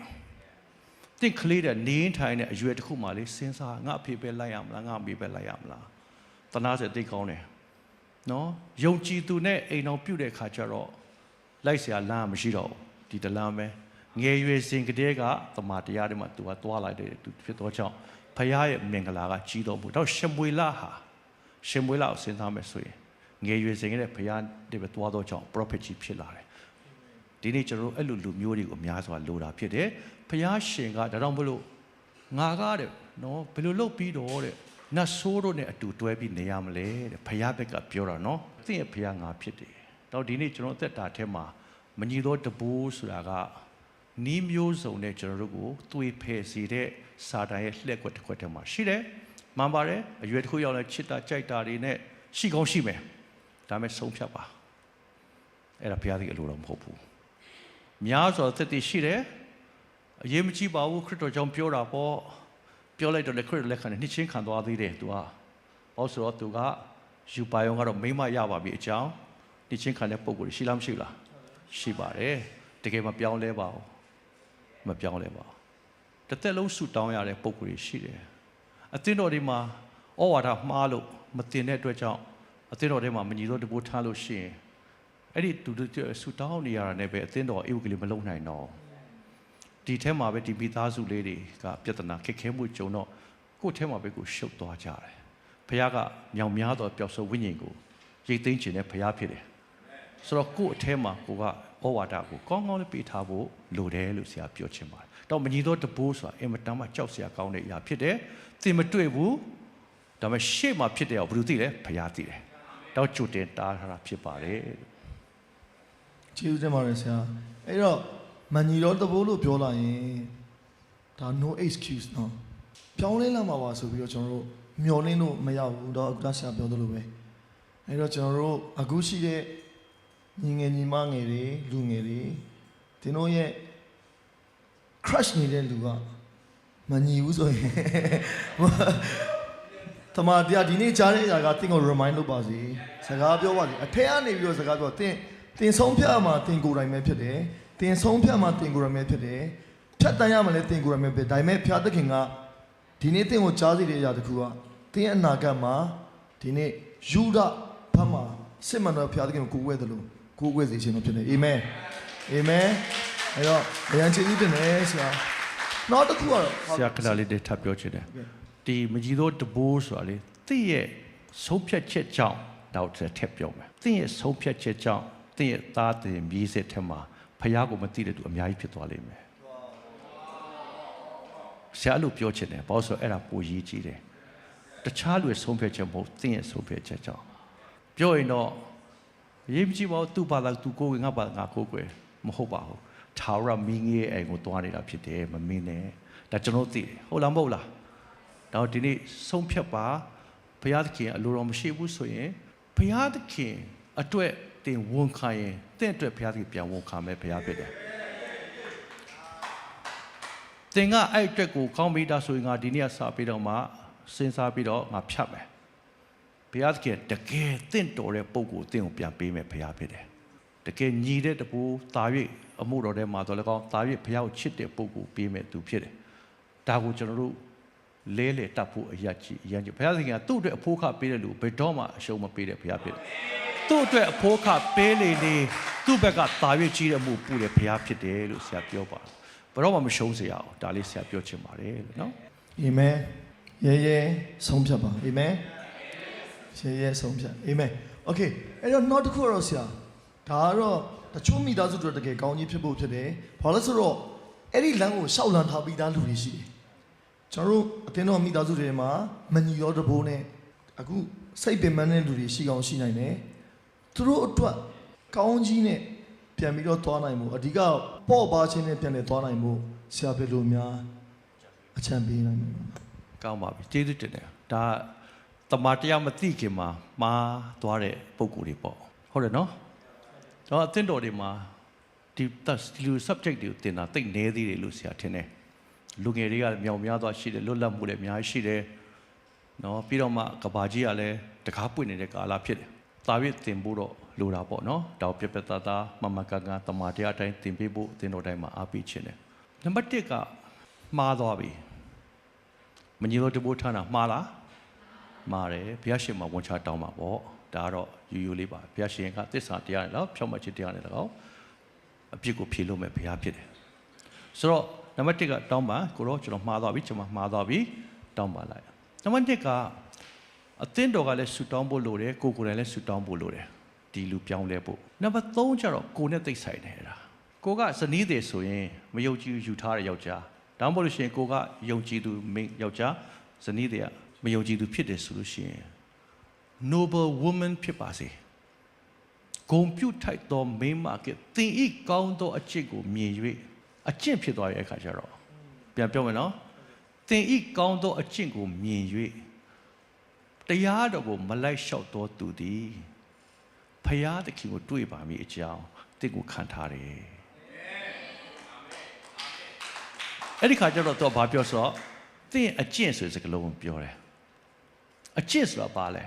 တင့်ကလေးတဲ့နေထိုင်တဲ့အရွယ်တစ်ခုမှလေးစဉ်းစားငါအဖေပဲလိုက်ရမလားငါအမေပဲလိုက်ရမလားတနာစေသိကောင်းတယ်နော်ယုံကြည်သူနဲ့အိမ်တော်ပြုတ်တဲ့ခါကျတော့လိုက်เสียလမ်းမရှိတော့ဘူးဒီတလမ်းပဲငယ်ရွယ်စဉ်ကတည်းကတမန်တရားတွေမှာသူကသွားလိုက်တယ်သူဖြစ်တော့ကြောင့်ဖခင်ရဲ့မင်္ဂလာကကြီးတော်မူတော့ရှမွေလဟာရှမွေလကိုစဉ်းစားမယ်ဆိုရင်ငယ်ရွယ်စဉ်ကတည်းကဖခင်တွေပဲသွားတော့ကြောင့် prophet ကြီးဖြစ်လာတယ်ဒီနေ့ကျွန်တော်တို့အဲ့လိုလူမျိုးတွေကိုအများစွာလိုတာဖြစ်တယ်ဖခင်ရှင်ကဒါတော့မလို့ငါကားတဲ့နော်ဘယ်လိုလုပ်ပြီးတော့တဲ့နတ်ဆိုးတို့နဲ့အတူတွဲပြီးနေရမလဲတဲ့ဖခင်ဘက်ကပြောတာနော်သင်ရဲ့ဖခင်ငါဖြစ်တယ်တော့ဒီနေ့ကျွန်တော်အသက်တာထဲမှာမညီသောတပိုးဆိုတာကနီးမျိုးစုံနဲ့ကျွန်တော်တို့ကိုသွေးဖယ်စေတဲ့စာတန်ရဲ့လှည့်ကွက်တစ်ခွက်ထဲမှာရှိတယ်မှန်ပါတယ်အရွယ်တစ်ခုရောက်လဲချစ်တာကြိုက်တာတွေနဲ့ရှိကောင်းရှိမယ်ဒါမဲ့ဆုံးဖြတ်ပါအဲ့ဒါဘုရားသခင်အလိုတော်မဟုတ်ဘူးများစွာသက်တည်ရှိတယ်အရေးမကြီးပါဘူးခရစ်တော်ကြောင့်ပြောတာပေါ့ပြောလိုက်တော့လေခရစ်တော်လက်ခံနဲ့နှိချင်းခံသွားသေးတယ်သူကဟောဆိုတော့သူကယူပါယုံကတော့မိမရပါပြီအကြောင်းနှိချင်းခံတဲ့ပုံကိုရှိလားမရှိလားရှိပါတယ်တကယ်မပြောင်းလဲပါဘူးမပြောင်းလဲပါဘူးတစ်သက်လုံးဆူတောင်းရတဲ့ပုံကိုရှိတယ်အသင်းတော်တွေမှာဩဝါဒမှားလို့မတင်တဲ့အတွက်ကြောင့်အသင်းတော်ထဲမှာမညီသောတပိုးထားလို့ရှိရင်အဲ့ဒီသူတို့ဆူတောင်းနေရတာနဲ့ပဲအသင်းတော်အေဝကလေးမလုံနိုင်တော့ဒီထဲမှာပဲဒီမိသားစုလေးတွေကပြဿနာခက်ခဲမှုကြုံတော့ကိုယ့်ထဲမှာပဲကိုရှုပ်သွားကြတယ်ဘုရားကမြောင်များသောပျောက်ဆုံးဝိညာဉ်ကိုရိတ်သိမ်းခြင်းနဲ့ဘုရားဖြစ်တယ်ဆိုတော့ကိုယ့်အထဲမှာကိုကဩဝါဒကိုကောင်းကောင်းလေးပေးထားဖို့လိုတယ်လို့ဆရာပြောချင်ပါတယ်တော့မညီသောတဘိုးဆိုတာအင်မတန်မှကြောက်စရာကောင်းတဲ့အရာဖြစ်တယ်သင်မတွေ့ဘူးဒါပေမဲ့ရှေ့မှာဖြစ်တယ်ဘယ်သူသိလဲဘုရားသိတယ်တော့ကြိုတင်တားထားတာဖြစ်ပါတယ်ကျေးဇူးတင်ပါတယ်ဆရာအဲ့တော့မညီတော်တဘိုးလို့ပြောလာရင်ဒါ no excuse နော်ပြောင်းလဲလာမှာပါဆိုပြီးတော့ကျွန်တော်တို့မျောလင်းလို့မရဘူးတော့အခုဆရာပြောသလိုပဲအဲ့တော့ကျွန်တော်တို့အခုရှိတဲ့ညီငယ်ညီမငယ်တွေလူငယ်တွေဒီတို့ရဲ့ crush နေတဲ့လူကမညီဘူးဆိုရင်တမန်တရားဒီနေ့ကြားတဲ့အရာကတင်းကို remind လုပ်ပါစေစကားပြောပါစေအထက်ကနေပြီးတော့စကားပြောတင်ဆုံးဖြတ်မှာတင်ကိုယ်တိုင်ပဲဖြစ်တယ်တင်ဆုံးဖြတ်မှာတင်ကိုယ်တိုင်ပဲဖြစ်တယ်ဖြတ်တန်းရမှာလည်းတင်ကိုယ်တိုင်ပဲဖြစ်ဒါပေမဲ့ဖျားသခင်ကဒီနေ့တင်ကိုကြားစီတဲ့အရာတစ်ခုကတင်အနာဂတ်မှာဒီနေ့ယူဒဘက်မှာစစ်မှန်တော့ဖျားသခင်ကိုကိုးကွယ်တယ်လို့ကိုးကွယ်စေခြင်းလို့ဖြစ်တယ်အာမင်အာမင်အဲ့တော့ဗျာကျေးဇူးတင်တယ်ဆရာနောက်တစ်ခုကတော့ဆရာခဏလေးထပ်ပြောချင်တယ်ဒီမကြီးသောတဘိုးဆိုတာလေသင်ရဲ့ဆုံးဖြတ်ချက်ကြောင့်တော့ထပ်ပြောမယ်သင်ရဲ့ဆုံးဖြတ်ချက်ကြောင့်သင်ရဲ့သားတင်မြေးစစ်ထဲမှာဖခင်ကိုမသိတဲ့သူအများကြီးဖြစ်သွားလိမ့်မယ်ဆရာလို့ပြောချင်တယ်ဘာလို့ဆိုအဲ့ဒါပိုရေးကြီးတယ်တခြားလူရဲ့ဆုံးဖြတ်ချက်မဟုတ်သင်ရဲ့ဆုံးဖြတ်ချက်ကြောင့်ပြောရင်တော့ရေးမကြည့်ပါဘူးသူ့ဘာသာသူကိုယ်ငါဘာငါကိုယ်ကွယ်မဟုတ်ပါဘူးထာဝရမင်းကြီးရဲ့အိမ်ကိုသွားနေတာဖြစ်တယ်မမင်းနဲ့ဒါကျွန်တော်သိတယ်ဟုတ်လားမဟုတ်လားတော့ဒီနေ့ဆုံးဖြတ်ပါဘုရားသခင်အလိုတော်မရှိဘူးဆိုရင်ဘုရားသခင်အတွက်တင်ဝန်ခံရင်တင့်အတွက်ဘုရားသခင်ပြန်ဝန်ခံမယ်ဘုရားဖြစ်တယ်တင်ကအဲ့အတွက်ကိုကောင်းပြီဒါဆိုရင်ငါဒီနေ့ကစပြီးတော့မှစဉ်းစားပြီးတော့ငါဖြတ်မယ်ဘုရားသခင်တကယ်တင့်တော်တဲ့ပုံကိုတင့်ကိုပြန်ပေးမယ်ဘုရားဖြစ်တယ်တကယ်ညီတဲ့တပူတာ၍အမှုတော်ထဲမှာတော့လည်းကောင်းတာ၍ဘုရားကိုချစ်တဲ့ပုံကိုပေးမယ်သူဖြစ်တယ်ဒါကိုကျွန်တော်တို့ လဲလေတပ်ဖို့အရာကြီးအရင်ကြီးဘုရားသခင်ကသူ့အတွက်အဖိုးခပေးတဲ့လူဘယ်တော့မှအရှုံးမပေးတဲ့ဘုရားဖြစ်တယ်သူ့အတွက်အဖိုးခပေးလေလေသူ့ဘက်ကတာ၍ကြီးတဲ့မှုပူတဲ့ဘုရားဖြစ်တယ်လို့ဆရာပြောပါတယ်ဘယ်တော့မှမရှုံးစေရအောင်ဒါလေးဆရာပြောချင်ပါတယ်လို့နော်အာမင်ရဲဆုံးဖြတ်ပါအာမင်ရဲဆုံးဖြတ်အာမင်โอเคအဲ့တော့နောက်တစ်ခုတော့ဆရာဒါကတော့တချို့မိသားစုတွေတကယ်ကောင်းကြီးဖြစ်ဖို့ဖြစ်တယ်ဘာလို့ဆိုတော့အဲ့ဒီလမ်းကိုရှောက်လန်းထားပြီးသားလူတွေရှိတယ်ကျွန်တော်တို့အတင်းတော်မိသားစုတွေမှာမညီရောတဘိုးနဲ့အခုစိတ်ပင်ပန်းတဲ့လူတွေရှိကောင်းရှိနိုင်တယ်သူတို့အတွက်ကောင်းကြီးနဲ့ပြန်ပြီးတော့သွားနိုင်မှုအဓိကပေါ့ပါခြင်းနဲ့ပြန်လည်သွားနိုင်မှုဆရာပြောလို့များအချမ်းပေးနိုင်မှာကောင်းပါပြီကျေးဇူးတင်တယ်ဒါတမန်တရားမသိခင်မှာမှားသွားတဲ့ပုံကိုယ်တွေပေါ့ဟုတ်တယ်နော်တော့အသင်းတော်တွေမှာဒီလူ subject တွေကိုသင်တာသိနေသေးတယ်လို့ဆရာထင်တယ်လူငယ်တွေကမြောင်များသွားရှိတယ်လွတ်လပ်မှုလည်းအများကြီးရှိတယ်နော်ပြီးတော့မှကဘာကြီးကလည်းတကားပွင့်နေတဲ့ကာလဖြစ်တယ်တာပြည့်သင်ဖို့တော့လိုတာပေါ့နော်တောက်ပြပြသားသားမမကန်ကန်တမန်တရားအတိုင်းသင်ပေးဖို့အသင်းတော်တိုင်းမှာအားပေးခြင်းတယ်နံပါတ်1ကမှားသွားပြီမညီလို့တဘိုးထမ်းတာမှားလားမှားတယ်ဘုရားရှင်မှာဝန်ချတောင်းပါပေါ့ဒါကတော့ယူယူလေးပါဘုရားရှင်ကသစ္စာတရားနဲ့တော့ဖြောင့်မတ်ခြင်းတရားနဲ့တော့အပြစ်ကိုဖြေလို့မဲ့ဘုရားဖြစ်တယ်ဆိုတော့နံပါတ်1ကတောင်းပါကိုတော့ကျွန်တော်မှားသွားပြီကျွန်မမှားသွားပြီတောင်းပါလိုက်နံပါတ်2ကအသင်းတော်ကလည်းဆူတောင်းဖို့လိုတယ်ကိုယ်တိုင်လည်းဆူတောင်းဖို့လိုတယ်ဒီလူပြောင်းလဲဖို့နံပါတ်3ကျတော့ကိုနဲ့သိဆိုင်တယ်အဲ့ဒါကိုကဇနီးတယ်ဆိုရင်မယုံကြည်ယူထားတဲ့ယောက်ျားဒါမှမဟုတ်လို့ရှိရင်ကိုကယုံကြည်သူမိန်းယောက်ျားဇနီးတယ်ကမယုံကြည်သူဖြစ်တယ်ဆိုလို့ရှိရင် noble woman ဖြစ်ပါစေဂုဏ်ပြုထိုက်သောမိန်းမကသင်ဤကောင်းသောအကျင့်ကိုမြင်၍အကျင့်ဖြစ်သွားရဲ့အခါကျတော့ပြန်ပြောမယ်နော်သင်ဤကောင်းသောအကျင့်ကိုမြင်၍တရားတော်ကိုမလိုက်လျှောက်တော်သူသည်ဖယားသခင်ကိုတွေ့ပါမည်အကြောင်းသင်ကိုခံထားတယ်အဲ့ဒီခါကျတော့သူကဘာပြောဆိုတော့သင်အကျင့်ဆိုတဲ့စကားလုံးကိုပြောတယ်အကျင့်ဆိုတာဘာလဲ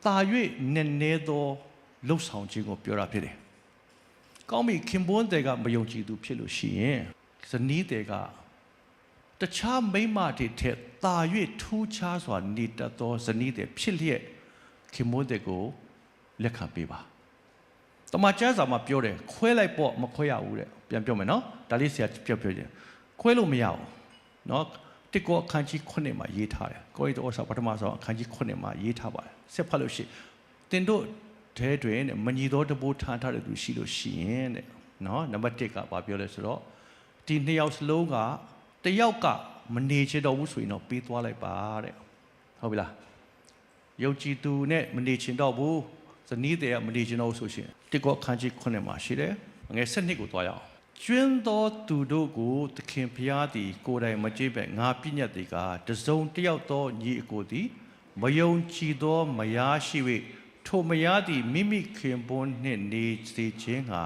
တာ၍နည်းနည်းသောလှုပ်ဆောင်ခြင်းကိုပြောတာဖြစ်တယ်ကောင်းပြီခင်ပွန်းတဲ့ကမယုံကြည်သူဖြစ်လို့ရှိရင်ဇနီးတဲ့ကတခြားမိန်းမတွေထက်တာ၍ထူးခြားစွာနေတတ်သောဇနီးတဲ့ဖြစ်လျက်ခင်ပွန်းတဲ့ကိုလက်ခံပေးပါတမန်ကျမ်းစာမှာပြောတယ်ခွဲလိုက်ပေါ့မခွဲရဘူးတဲ့ပြန်ပြောမယ်နော်ဒါလေးဆရာပြောခြင်းခွဲလို့မရဘူးနော်တစ်ကောအခန်းကြီး9မှာရေးထားတယ်ကိုရီတိုဆောပထမဆုံးအခန်းကြီး9မှာရေးထားပါတယ်ဆက်ဖတ်လို့ရှိတင်တို့တဲတွင်မညီသောတဘိုးထမ်းထားတဲ့သူရှိလို့ရှိရင်တဲ့နော်နံပါတ်1ကဘာပြောလဲဆိုတော့ဒီနှစ်ယောက်စလုံးကတယောက်ကမနေချင်တော့ဘူးဆိုရင်တော့ပေးသွားလိုက်ပါတဲ့ဟုတ်ပြီလားယုံကြည်သူနဲ့မနေချင်တော့ဘူးဇနီးတဲ့ကမနေချင်တော့ဘူးဆိုရှင်တစ်ကောအခန်းကြီး9မှာရှိတယ်ငယ်7ကိုသွားရအောင်ကျွန်းသောသူတို့ကိုသခင်ဖျားသည်ကိုယ်တိုင်မကြည့်ပဲငါပြည့်ညတ်သည်ကတစုံတယောက်သောညီအကိုသည်မယုံကြည်သောမယားရှိ၍ထိုမယားသည်မိမိခင်ပွန်းနှင့်နေစေခြင်းဟာ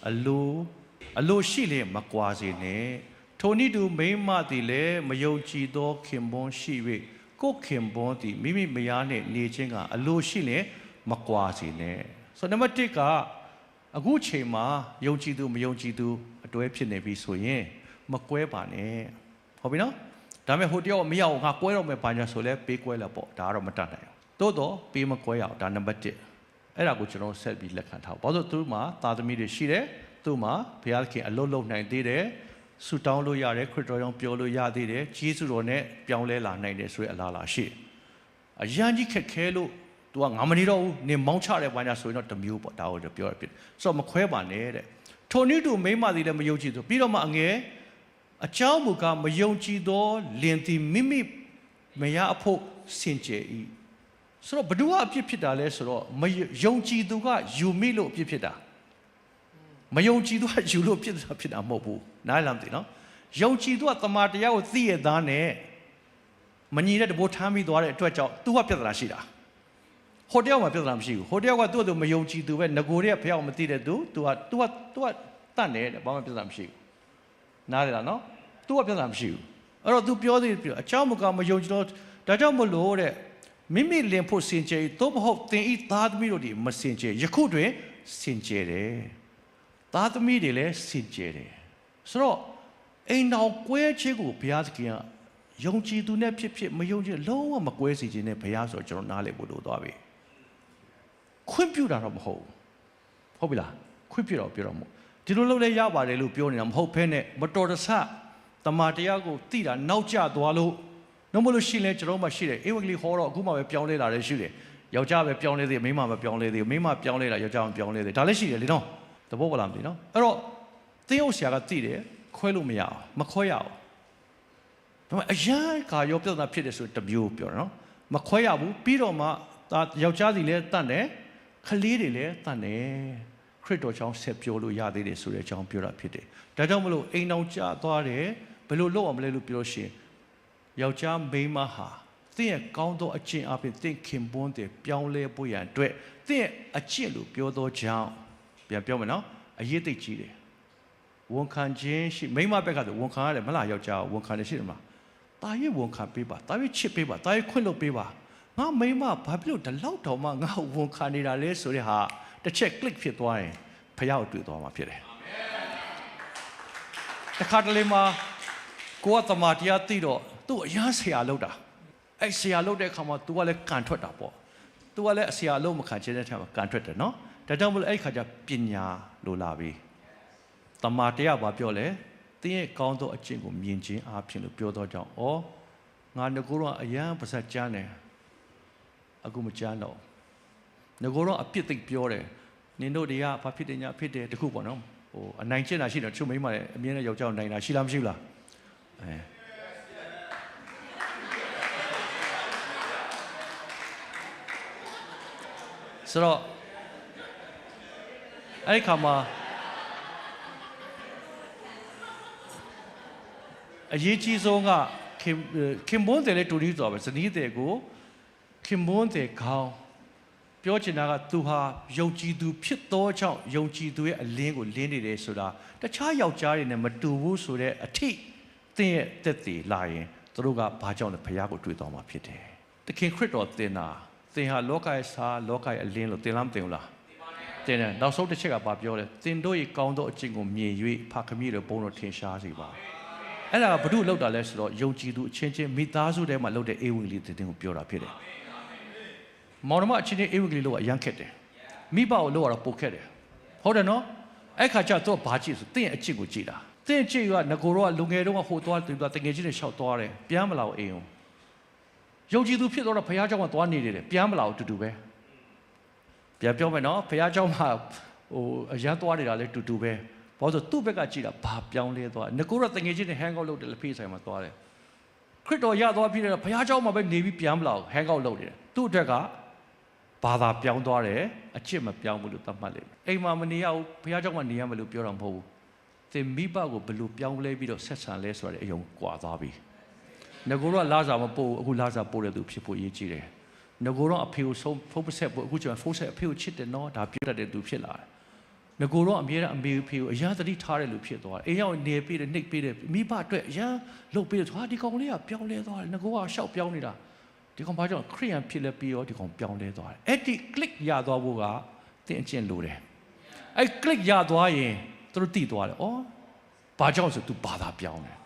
အလိုရှိလေမကွာစေနဲ့ထိုနည်းတူမိန်းမသည်လည်းမယုံကြည်သောခင်ပွန်းရှိ၍ကိုယ်ခင်ပွန်းသည်မိမိမယားနှင့်နေခြင်းကအလိုရှိလေမကွာစေနဲ့ဆိုနံပါတ်1ကအခုချိန်မှာယုံကြည်သူမယုံကြည်သူအတွဲဖြစ်နေပြီဆိုရင်မကွဲပါနဲ့ဟုတ်ပြီနော်ဒါပေမဲ့ဟိုတယောက်မရအောင်ငါကွဲတော့မယ်ဘာညာဆိုလဲပေးကွဲလာပေါ့ဒါကတော့မတတ်နိုင်ဘူးတိုးတော့ပေးမကွဲရအောင်ဒါနံပါတ်1အဲ့ဒါကိုကျွန်တော်ဆက်ပြီးလက်ခံထားဘာလို့သူမှာသာသမီတွေရှိတယ်သူမှာဘုရားခင်အလုတ်လုံနိုင်သေးတယ်ဆူတောင်းလို့ရတယ်ခရစ်တော်ကြောင့်ပြောလို့ရသေးတယ်ဂျေဇုတော်နဲ့ပြောင်းလဲလာနိုင်တယ်ဆိုတဲ့အလားအလာရှိအရန်ကြီးခက်ခဲလို့သူကငါမနေတော့ဘူးနင်မောင်းချတယ်ဘာညာဆိုရင်တော့တမျိုးပေါ့ဒါကိုပြောရပြစ်ဆိုတော့မခွဲပါနဲ့တဲ့ထိုနည်းတူမိန်းမသည်လည်းမယုံကြည်သူပြီးတော့မှအငယ်အเจ้าမူကားမယုံကြည်သောလင်သည်မိမိမယားအဖို့စင်ကြယ်၏ဆိုတော့ဘဒုကအပြစ်ဖြစ်တာလဲဆိုတော့မယုံကြည်သူကယူမိလို့အပြစ်ဖြစ်တာမယုံကြည်သူကယူလို့ဖြစ်တာမဟုတ်ဘူးနားလမ်းသိနော်ယုံကြည်သူကတမန်တရားကိုသိရသားနဲ့မညီတဲ့တဘိုးထမ်းပြီးသွားတဲ့အတွက်ကြောင့်သူကပြဿနာရှိတာဟိုတယောက်မှပြဿနာမရှိဘူးဟိုတယောက်ကသူ့အတူမယုံကြည်သူပဲငကိုတဲ့ဖျောက်မသိတဲ့သူကတတ်နေတဲ့ဘာမှပြဿနာမရှိဘူးနားရလားနော်သူကပြဿနာမရှိဘူးအဲ့တော့ तू ပြောသေးတယ်အเจ้าမကမယုံကြည်တော့ဒါကြောင့်မလို့တဲ့မိမိလင်ဖို့စင်ကြယ်သို့မဟုတ်သင်ဤသားသမီးတို့ဒီမစင်ကြယ်ယခုတွင်စင်ကြယ်တယ်သားသမီးတွေလည်းစင်ကြယ်တယ်ဆိုတော့အိမ်တော်ကွဲခြင်းကိုဘုရားသခင်က ယုံကြည်သူနဲ့ဖြစ်မယုံကြည်လုံးဝမကွဲစီခြင်းနဲ့ဘုရားဆိုကျွန်တော်နားလည်ဖို့လိုသွားပြီခွင့်ပြုတာတော့မဟုတ်ဟုတ်ပြီလားခွင့်ပြုတော့ပြောတော့မဟုတ်ဒီလိုလုပ်လဲရပါတယ်လို့ပြောနေတာမဟုတ်ဘဲနဲ့မတော်တဆတမန်တရားကိုသိတာနောက်ကျသွားလို့နှမလို့ရှိလဲကျွန်တော်မှရှိတယ်ဧဝံဂေလိဟောတော့အခုမှပဲပြောင်းလဲလာတယ်ရှိတယ်ယောက်ျားပဲပြောင်းလဲသေးမိန်းမမပြောင်းလဲသေးမိန်းမပြောင်းလဲတာယောက်ျားမပြောင်းလဲသေးဒါလည်းရှိတယ်လေနော်သဘောပေါက်လားမသိနော်အဲ့တော့သင်းဟုတ်ဆရာကသိတယ်ခွဲလို့မရအောင်မခွဲရအောင်ဒါပေမဲ့အရန်ကာရောပြဿနာဖြစ်တယ်ဆိုတမျိုးပြောတယ်နော်မခွဲရဘူးပြီးတော့မှယောက်ျားစီလည်းတတ်တယ်ခလေးတွေလည်းတတ်တယ်ခရစ်တော်ကြောင့်ဆက်ပြောလို့ရသေးတယ်ဆိုတဲ့အကြောင်းပြောတာဖြစ်တယ်ဒါကြောင့်မလို့အိမ်တော်ကြသွားတယ်ဘယ်လိုလုပ်အောင်မလဲလို့ပြောရှင်ယောက်ျားမိန်းမဟာသင်ရဲ့ကောင်းသောအကျင့်အပြင်သင်ခင်ပွန်းတဲ့ပြောင်းလဲဖို့ရန်အတွက်သင်အကျင့်လို့ပြောသောကြောင့်ပြန်ပြောမယ်နော်အရေးသိကြီးတယ်ဝန်ခံခြင်းရှိမိန်းမဘက်ကဆိုဝန်ခံရတယ်မလားယောက်ျားဝန်ခံတယ်ရှိတယ်မလားတာရွေးဝန်ခံပေးပါတာရွေးချစ်ပေးပါတာရွေးခွင့်လုပ်ပေးပါငါမိန်းမဘာဖြစ်လို့ဒီလောက်တောင်မှငါ့ဝန်ခံနေတာလဲဆိုတဲ့ဟာတစ်ချက် click ဖြစ်သွားရင်ဖယားကိုတွေ့သွားမှာဖြစ်တယ်တခါတလေမှာကိုယ်ကတမန်တရားသိတော့သူ့အရန်ဆရာလုပ်တာအဲ့ဆရာလုပ်တဲ့အခါမှာ तू ကလည်းကန်ထွက်တာပေါ့ तू ကလည်းအဆရာလုံးမခံခြင်းတဲ့ထက်မှာကန်ထွက်တယ်နော်ဒါကြောင့်မလို့အဲ့ခါကျပညာလိုလာပြီတမန်တရားဘာပြောလဲတင်းရဲ့ကောင်းသောအကျင့်ကိုမြင်ခြင်းအားဖြင့်လို့ပြောတော့ကြောင့်ဩငါငကိုတော့အရန်ပါစက်ကြမ်းတယ်အခုမကြမ်းတော့ငကိုတော့အပြစ်သိပြောတယ်နင်တို့တွေကဘာဖြစ်တယ်ညာဖြစ်တယ်တခုပေါ့နော်ဟိုအနိုင်ကျင့်တာရှိတယ်ချုပ်မိန်းမလည်းအမြဲတမ်းယောက်ျားနိုင်တာရှိလားမရှိဘူးလားဆိုတော့အဲ့ဒီခါမှာအရေးကြီးဆုံးကခင်ပွန်းတယ်လေတူပြီးဆိုတော့ဇနီးတယ်ကိုခင်ပွန်းတယ်ခေါင်းပြောချင်တာကသူဟာယုံကြည်သူဖြစ်သောကြောင့်ယုံကြည်သူရဲ့အလင်းကိုလင်းနေတယ်ဆိုတာတခြားယောက်ျားတွေနဲ့မတူဘူးဆိုတဲ့အထိသင်ရဲ့တက်တည်လာရင်သူတို့ကဘာကြောင့်လဲဖခင်ကိုတွေ့တော်မှာဖြစ်တယ်။သခင်ခရစ်တော်သင်တာသင်ဟာလောကရဲ့စာလောကရဲ့အလင်းလို့သင်လားမသင်ဘူးလား။သင်တယ်နောက်ဆုံးတစ်ချက်ကဘာပြောလဲသင်တို့ရဲ့ကောင်းသောအကျင့်ကိုမြင်၍ဖခင်ရဲ့ဘုန်းတော်ထင်ရှားစေပါ။အဲ့ဒါကဘု து လောက်တာလဲဆိုတော့ယုံကြည်သူအချင်းချင်းမိသားစုထဲမှာလုပ်တဲ့ဧဝံဂေလိသင်ကိုပြောတာဖြစ်တယ်။မောင်နှမအချင်းချင်းဧဝံဂေလိလို့အရန်ခက်တယ်မိဘကိုလို့ကတော့ပိုခက်တယ်ဟုတ်တယ်နော်အဲ့ခါကျတော့ဘာကြည့်ဆိုသင်ရဲ့အချစ်ကိုကြည့်တာသင်ကြည့်ကငကိုတော့လူငယ်တော့ဟိုသွားသူတငယ်ချင်းတွေရှောက်သွားတယ်ပြန်မလာဘူးအိမ်အောင်ယုံကြည်သူဖြစ်တော့ဘုရားเจ้าကသွားနေတယ်ပြန်မလာဘူးတူတူပဲပြန်ပြောမယ်နော်ဘုရားเจ้าမှာဟိုအရန်သွားနေတာလဲတူတူပဲဘာလို့ဆိုသူ့ဘက်ကကြည့်တာဘာပြောင်းလဲသွားငကိုတော့တငယ်ချင်းတွေဟန်ကောက်လုပ်တယ်လက်ဖေးဆိုင်မှာသွားတယ်ခရစ်တော်ရသွားပြီးတော့ဘုရားเจ้าမှာပဲနေပြီးပြန်မလာဘူးဟန်ကောက်လုပ်နေတယ်သူ့အတွက်ကဘာသာပြောင်းသွားတယ်အချစ်မပြောင်းဘူးလို့သတ်မှတ်လိုက်အိမ်မှာမနေရဘူးဘုရားကျောင်းမှာနေရမယ်လို့ပြောတာမဟုတ်ဘူးသင်မိဘကိုဘယ်လိုပြောင်းလဲပြီးတော့ဆက်ဆံလဲဆိုတဲ့အယုံကွာသွားပြီငကိုတော့လာစားမပို့အခုလာစားပို့တဲ့သူဖြစ်ဖို့ရည်ကြီးတယ်ငကိုတော့အဖေကိုဆုံးဖုန်းဆက်ဖို့အခုကျွန်တော်ဖုန်းဆက်အဖေကိုချစ်တယ်နော်ဒါပြောတတ်တဲ့သူဖြစ်လာတယ်ငကိုတော့အမြဲတမ်းအမေဖေကိုအရာသတိထားတဲ့လူဖြစ်သွားတယ်အိမ်ရောက်နေပြီးတယ်နှိပ်ပြီးတယ်မိဘအတွက်အရာလှုပ်ပြီးတော့ဟာဒီကောင်လေးကပြောင်းလဲသွားတယ်ငကိုကရှောက်ပြောင်းနေတာဒီကောင်ဘာကြောင့်ခရိယန်ဖြစ်လဲပြီးတော့ဒီကောင်ပြောင်းလဲသွားတယ်အဲ့ဒီ click ရသွားဖို့ကသင်အကျင့်လိုတယ်အဲ့ click ရသွားရင်သူတို့သိသွားတယ်ဩဘာကြောင့်ဆို तू ဘာသာပြောင်းတယ်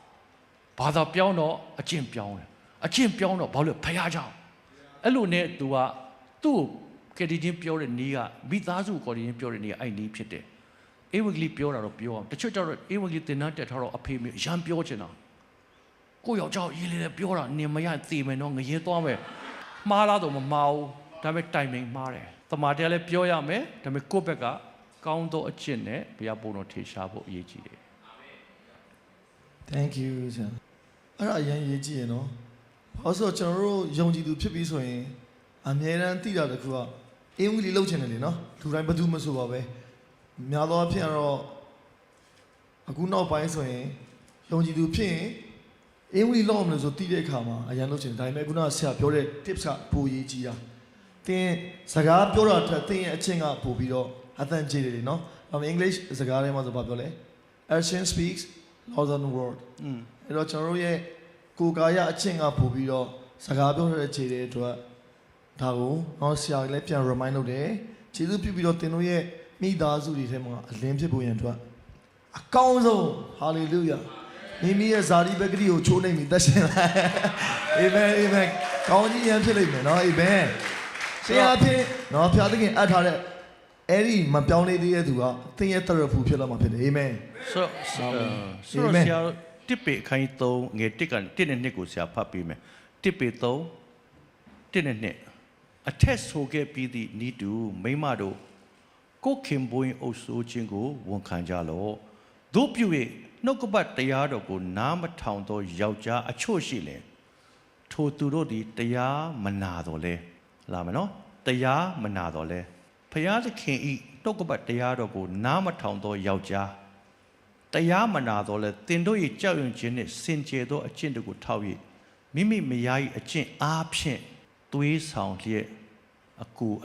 ဘာသာပြောင်းတော့အကျင့်ပြောင်းတယ်အကျင့်ပြောင်းတော့ဘာလို့ဖယားကြောင့်အဲ့လိုနဲ့ तू ကသူ့ကယ်တင်ချင်းပြောတဲ့နေ့ကမိသားစုကိုယ်တင်ချင်းပြောတဲ့နေ့ကအဲ့နေ့ဖြစ်တယ်ဧဝံဂေလိပြောတာတော့ပြောအောင်တချို့ကျတော့ဧဝံဂေလိသင်တန်းတက်ထားတော့အဖေမျိုးရမ်းပြောချင်တာကိုယောက်ျားရေးလေပြောတာနင်မရသေမယ်နော်ငရဲသွားမယ်မှားလားတော့မမှားဘူးဒါပေမဲ့တိုင်မင်မှားတယ်တမန်တော်လည်းပြောရမယ်ဒါပေမဲ့ကိုယ့်ဘက်ကကောင်းသောအကျင့်နဲ့ဘုရားဘုန်းတော်ထေရှားဖို့အရေးကြီးတယ် Thank you ဆရာအဲ့ဒါအရင်ရေးကြည့်ရနော်ဘာလို့ဆိုကျွန်တော်တို့ယုံကြည်သူဖြစ်ပြီးဆိုရင်အမြဲတမ်းသိတာတခုကအင်္ဂလိပ်လောက်ချင်တယ်လေနော်လူတိုင်းဘာသူမဆိုပါပဲများသောအားဖြင့်တော့အခုနောက်ပိုင်းဆိုရင်ယုံကြည်သူဖြစ်ရင်အင်္ဂလိပ်လောက်မလို့ဆိုတည်တဲ့အခါမှာအရင်လောက်ချင်တယ်ဒါပေမဲ့ခုနကဆရာပြောတဲ့ tips ကပိုရေးကြီးတာတင်းစကားပြောတာထက်တင်းရဲ့အချင်းကပိုပြီးတော့အသံကျေတယ်နော်အင်္ဂလိပ်စကားထဲမှာဆိုဘာပြောလဲ action speaks louder than word အဲ့တော့ကျွန်တော်တို့ရဲ့ကိုယ်ကာယအချင်းကပိုပြီးတော့စကားပြောတဲ့ခြေတဲ့အတွက်ဒါကိုတော့ဆရာလည်းပြန် remind လုပ်တယ်ကျေးဇူးပြုပြီးတော့တင်တို့ရဲ့မိသားစုတွေထဲမှာအလင်းဖြစ်ဖို့ရန်အတွက်အကောင်းဆုံး hallelujah မိမိရဲ့ဇာတိပဂတိကိုချိုးနိုင်ပြီသက်ရှင်လိုက်အာမင်အာမင်ကောင်းကြီးရန်ဖြစ်လိမ့်မယ်နော်အာမင်ဆရာဖြစ်နော်ဖျားသခင်အပ်ထားတဲ့အဲ့ဒီမပြောင်းလဲသေးတဲ့သူကသင်ရဲ့တရဖူဖြစ်လာမှာဖြစ်တယ်အာမင် ဆိုဆရာတစ်ပေခိုင်း3ငယ်တစ်က1နဲ့2ကိုဆရာဖတ်ပေးမယ်တစ်ပေ3 1နဲ့2အထက်ဆိုခဲ့ပြီးသည့်ဤတူမိမတို့ကိုခင်ပွင့်အုပ်ဆိုးခြင်းကိုဝန်ခံကြလော့တို့ပြု၍နှုတ်ကပတ်တရားတော်ကိုနားမထောင်သောယောက်ျားအချို့ရှိလေထိုသူတို့သည်တရားမနာတော်လဲလာမယ်နော်တရားမနာတော်လဲဖျားသခင်ဤနှုတ်ကပတ်တရားတော်ကိုနားမထောင်သောယောက်ျားတရားမနာတော်လဲတင်တို့၏ကြောက်ရွံ့ခြင်းနှင့်စင်ကြယ်သောအကျင့်တို့ကိုထောက်၍မိမိမယား၏အကျင့်အားဖြင့်သွေးဆောင်လျက်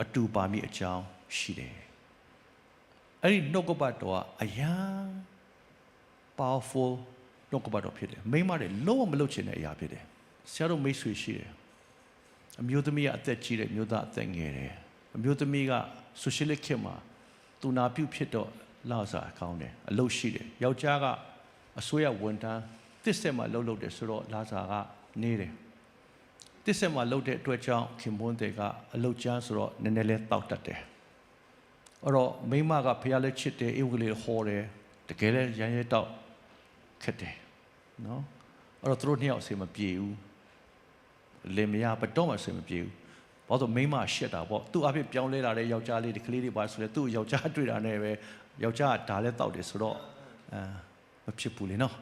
အတူပါမိအကြောင်းရှိတယ်အဲ့ဒီနှုတ်ကပတ်တော်ကအယံ powerful နှုတ်ကပတ်တော်ဖြစ်တယ်မိမတွေလုံးဝမလုပ်ချင်တဲ့အရာဖြစ်တယ်ဆရာတို့မိတ်ဆွေရှိတယ်အမျိုးသမီးကအသက်ကြီးတယ်မျိုးသားအသက်ငယ်တယ်အမျိုးသမီးကဆိုရှယ်လစ်ခေတ်မှာသူနာပြုဖြစ်တော့လာစားကောင်းတယ်အလုပ်ရှိတယ်ယောက်ျားကအစိုးရဝန်ထမ်းတစ်ဆက်မှာလုပ်တယ်ဆိုတော့လာစားကနေတယ်တစ်ဆက်မှာလုပ်တဲ့အတွက်ကြောင့်ခင်ပွန်းတွေကအလုပ်ကျန်းဆိုတော့နည်းနည်းလေးတောက်တတ်တယ်အဲ့တော့မိမကဖျားလက်ချစ်တယ်အေဝကလေးဟောတယ်တကယ်လည်းရမ်းရဲတောက်ခက်တယ်နော်အဲ့တော့သူတို့နှစ်ယောက်အစီမပြေဘူးလင်မယားဘတော့မှအစီမပြေဘူးဘာလို့မိမရှက်တာပေါ့သူ့အဖြစ်ပြောင်းလဲလာတဲ့ယောက်ျားလေးဒီကလေးတွေပါဆိုလဲသူ့ယောက်ျားတွေ့တာနဲ့ပဲယောက်ျားကဒါလည်းတောက်တယ်ဆိုတော့မဖြစ်ဘူးလေနော်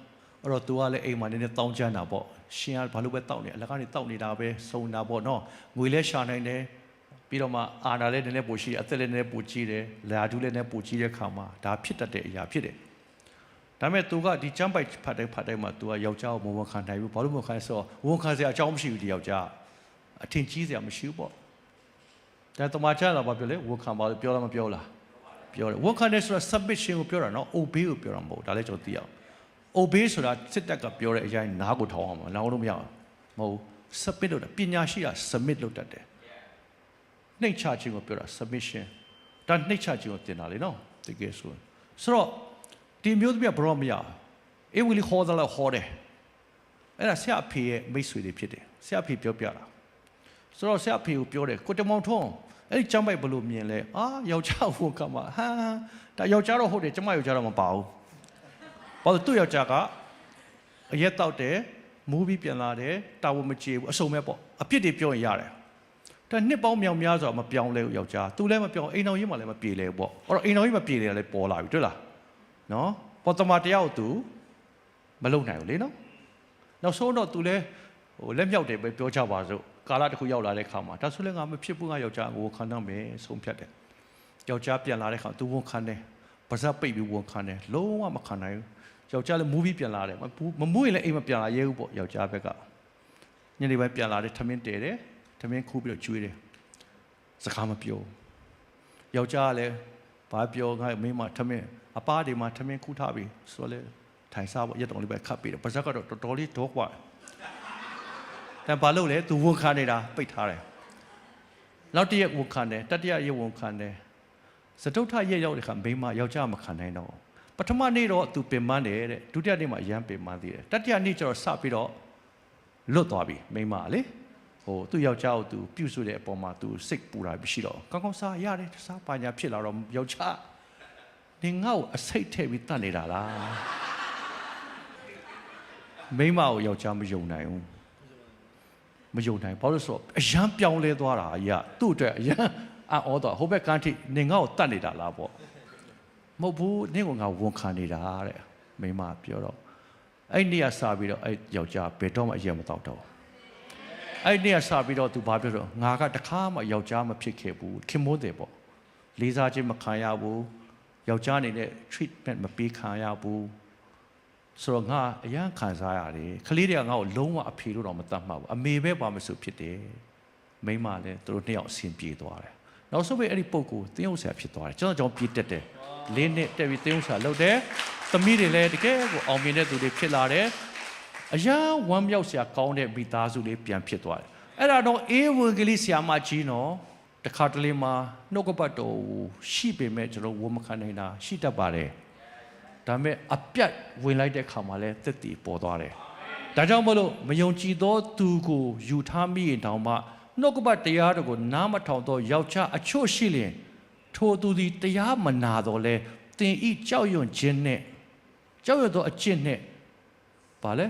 အဲ့တော့သူကလည်းအိမ်မှာနည်းနည်းတောင်းချမ်းတာပေါ့ရှင်ကဘာလို့ပဲတောက်နေအလကားနေတောက်နေတာပဲစုံတာပေါ့နော်ငွေလဲရှာနိုင်တယ်ပြီးတော့မှအာနာလည်းနည်းနည်းပိုရှိအသက်လည်းနည်းနည်းပိုကြီးတယ်လာဒူးလည်းနည်းပိုကြီးတဲ့ခါမှာဒါဖြစ်တတ်တဲ့အရာဖြစ်တယ်ဒါပေမဲ့သူကဒီကျမ်းပိုက်ဖတ်တိုင်းမှာသူကယောက်ျားကိုမဝန်ခံနိုင်ဘူးဘာလို့မဝန်ခံလဲဆိုတော့ဝန်ခံစရာအကြောင်းမရှိဘူးဒီယောက်ျားအထင်ကြီးစရာမရှိဘူးပေါ့ဒါတမန်ကျမ်းလာဘာပြောလဲဝန်ခံပါလို့ပြောလားမပြောလားပြောတယ်ဝန်ခံတယ်ဆိုတာ submission ကိုပြောတာနော် obey ကိုပြောတာမဟုတ်ဒါလည်းကျွန်တော်သိအောင် obey ဆိုတာစစ်တပ်ကပြောတဲ့အရာနားကိုထောင်အောင်မနားလို့မရအောင်မဟုတ် submit လို့ပညာရှိတာ submit လုပ်တတ်တယ်နှိမ့်ချခြင်းကိုပြောတာ submission ဒါနှိမ့်ချခြင်းကိုတင်တာလေနော်တကယ်ဆိုတော့ဒီမျိုးသမီးကဘရောမရအေဝီလီခေါ်တယ်လို့ခေါ်တယ်အဲ့ဒါဆရာအဖေရဲ့မိတ်ဆွေတွေဖြစ်တယ်ဆရာအဖေပြောပြတာဆိုတော့ဆရာအဖေကိုပြောတယ်ကိုတမောင်ထွန်းအဲ့ဒီကျမ်းပိုက်ဘလို့မြင်လဲယောက်ျားဝန်ခံမှာဒါယောက်ျားတော့ဟုတ်တယ်ကျမယောက်ျားတော့မပါဘူးဘာလို့သူ့ယောက်ျားကအရက်တောက်တယ်မူးပြီးပြန်လာတယ်တာဝန်မကျေဘူးအစုံမဲ့ပေါ့အပြစ်တွေပြောရင်ရတယ်ဒါနှစ်ပေါင်းမြောင်များစွာမပြောင်းလဲဘူးယောက်ျားသူလည်းမပြောင်းအိမ်တော်ကြီးမှလည်းမပြေလဲဘူးပေါ့အဲ့တော့အိမ်တော်ကြီးမပြေလဲလည်းပေါ်လာပြီတွေ့လားနော်ပေါ်တမတရားကိုသူမလုံနိုင်ဘူးလေနော်နောက်ဆုံးတော့သူလည်းလက်မြောက်တယ်ပဲပြောကြပါစို့ကာလတစ်ခုရောက်လာတဲ့ခါမှာဒါဆိုလည်းငါမဖြစ်ဘူးငါယောက်ျားကိုခံတော့မယ်ဆုံးဖြတ်တယ်ယောက်ျားပြန်လာတဲ့ခါသူဝန်ခံတယ်ပါဇက်ပိတ်ပြီးဝန်ခံတယ်လုံးဝမခံနိုင်ဘူးယောက်ျားလည်းမူးပြီးပြန်လာတယ်မမူးရင်လည်းအိမ်မပြန်လာရဲဘူးပေါ့ယောက်ျားဘက်ကညနေပိုင်းပြန်လာတယ်ထမင်းတဲတယ်ထမင်းခူးပြီးတော့ကျွေးတယ်စကားမပြောယောက်ျားကလည်းဘာပြောငါမင်းမထမင်းအပားတွေမှာထမင်းခူးထားပြီဆိုတော့လေထိုင်စားဖို့ရက်တော်လေးပဲခတ်ပြီးတယ်ပါဇက်ကတော့တော်တော်လေးတော့กว่าแต่ဘာလို့လဲသူဝန်ခံနေတာပိတ်ထားတယ်နောက်တစ်ရက်ဝန်ခံတယ်တတိယရက်ဝန်ခံတယ်စတုထရက်ရောက်တဲ့ခါမိန်းမယောက်ျားမခံနိုင်တော့ပထမနေ့တော့သူပင်ပန်းတယ်တဲ့ဒုတိယနေ့မှာအရန်ပင်ပန်းသေးတယ်တတိယနေ့ကျတော့စပြီးတော့လွတ်သွားပြီမိန်းမလေသူ့ယောက်ျားကိုသူပြုစုတဲ့အပေါ်မှာသူစိတ်ပူတာမရှိတော့ကောင်းကောင်းစားရတယ်စားပါညာဖြစ်လာတော့ယောက်ျားနေငါ့ကိုအစိတ်ထည့်ပြီးတတ်နေတာလားမိန်းမကိုယောက်ျားမယုံနိုင်ဘူးမယုံနိုင်ဘာလို့ဆိုတော့အရန်ပြောင်းလဲသွားတာအရာသူ့အတွက်အရန်အော်တော့ဟိုဘက်ကန်းထိနေငါ့ကိုတတ်နေတာလားပေါ့မဟုတ်ဘူးနင့်ကငါဝန်ခံနေတာတဲ့မိန်းမပြောတော့အဲ့နေ့ကစပြီးတော့အဲ့ယောက်ျားဘယ်တော့မှအရင်မတော့တော့အဲ့နေ့ကစပြီးတော့သူဘာပြောတော့ငါကတခါမှယောက်ျားမဖြစ်ခဲ့ဘူးခင်မိုးတယ်ပေါ့လေးစားခြင်းမခံရဘူးယောက်ျားအနေနဲ့ treatment မပေးခံရဘူးဆိုတော့ငါအရန်ခံစားရတယ်ကလေးတွေကငါ့ကိုလုံးဝအဖေလို့တော့မတတ်မှဘူးအမေပဲပါမဆိုဖြစ်တယ်မိန်းမလည်းသူတို့နှစ်ယောက်အဆင်ပြေသွားတယ်နောက်ဆုံးပဲအဲ့ဒီပုံကိုတင်းဥစ္စာဖြစ်သွားတယ်ကျွန်တော်ကြောင့်ပြေးတက်တယ်လေးနှစ်တက်ပြီးတင်းဥစ္စာလုပ်တယ်သမီးတွေလည်းတကယ်ကိုအောင်မြင်တဲ့သူတွေဖြစ်လာတယ်အရန်ဝမ်းမြောက်စရာကောင်းတဲ့မိသားစုလေးပြန်ဖြစ်သွားတယ်အဲ့ဒါတော့အေဝံဂေလိဆရာမကြီးနော်တခါတလေမှာနှုတ်ကပတ်တော်ရှိပေမဲ့ကျွန်တော်ဝမခံနိုင်တာရှိတတ်ပါတယ် ဒါပေမဲ့အပြတ်ဝင်လိုက်တဲ့ခါမှာလဲသက်တည်ပေါ်သွားတယ်ဒါကြောင့်မလို့မယုံကြည်သောသူကိုယူထားမိရင်တောင်မှနှုတ်ကပတ်တရားတော်ကိုနားမထောင်သောယောက်ျားအချို့ရှိလျင်ထိုသူသည်တရားမနာတော့လဲသင်ဤကြောက်ရွံ့ခြင်းနဲ့ကြောက်ရွံ့သောအကျင့်နဲ့ဘာလဲ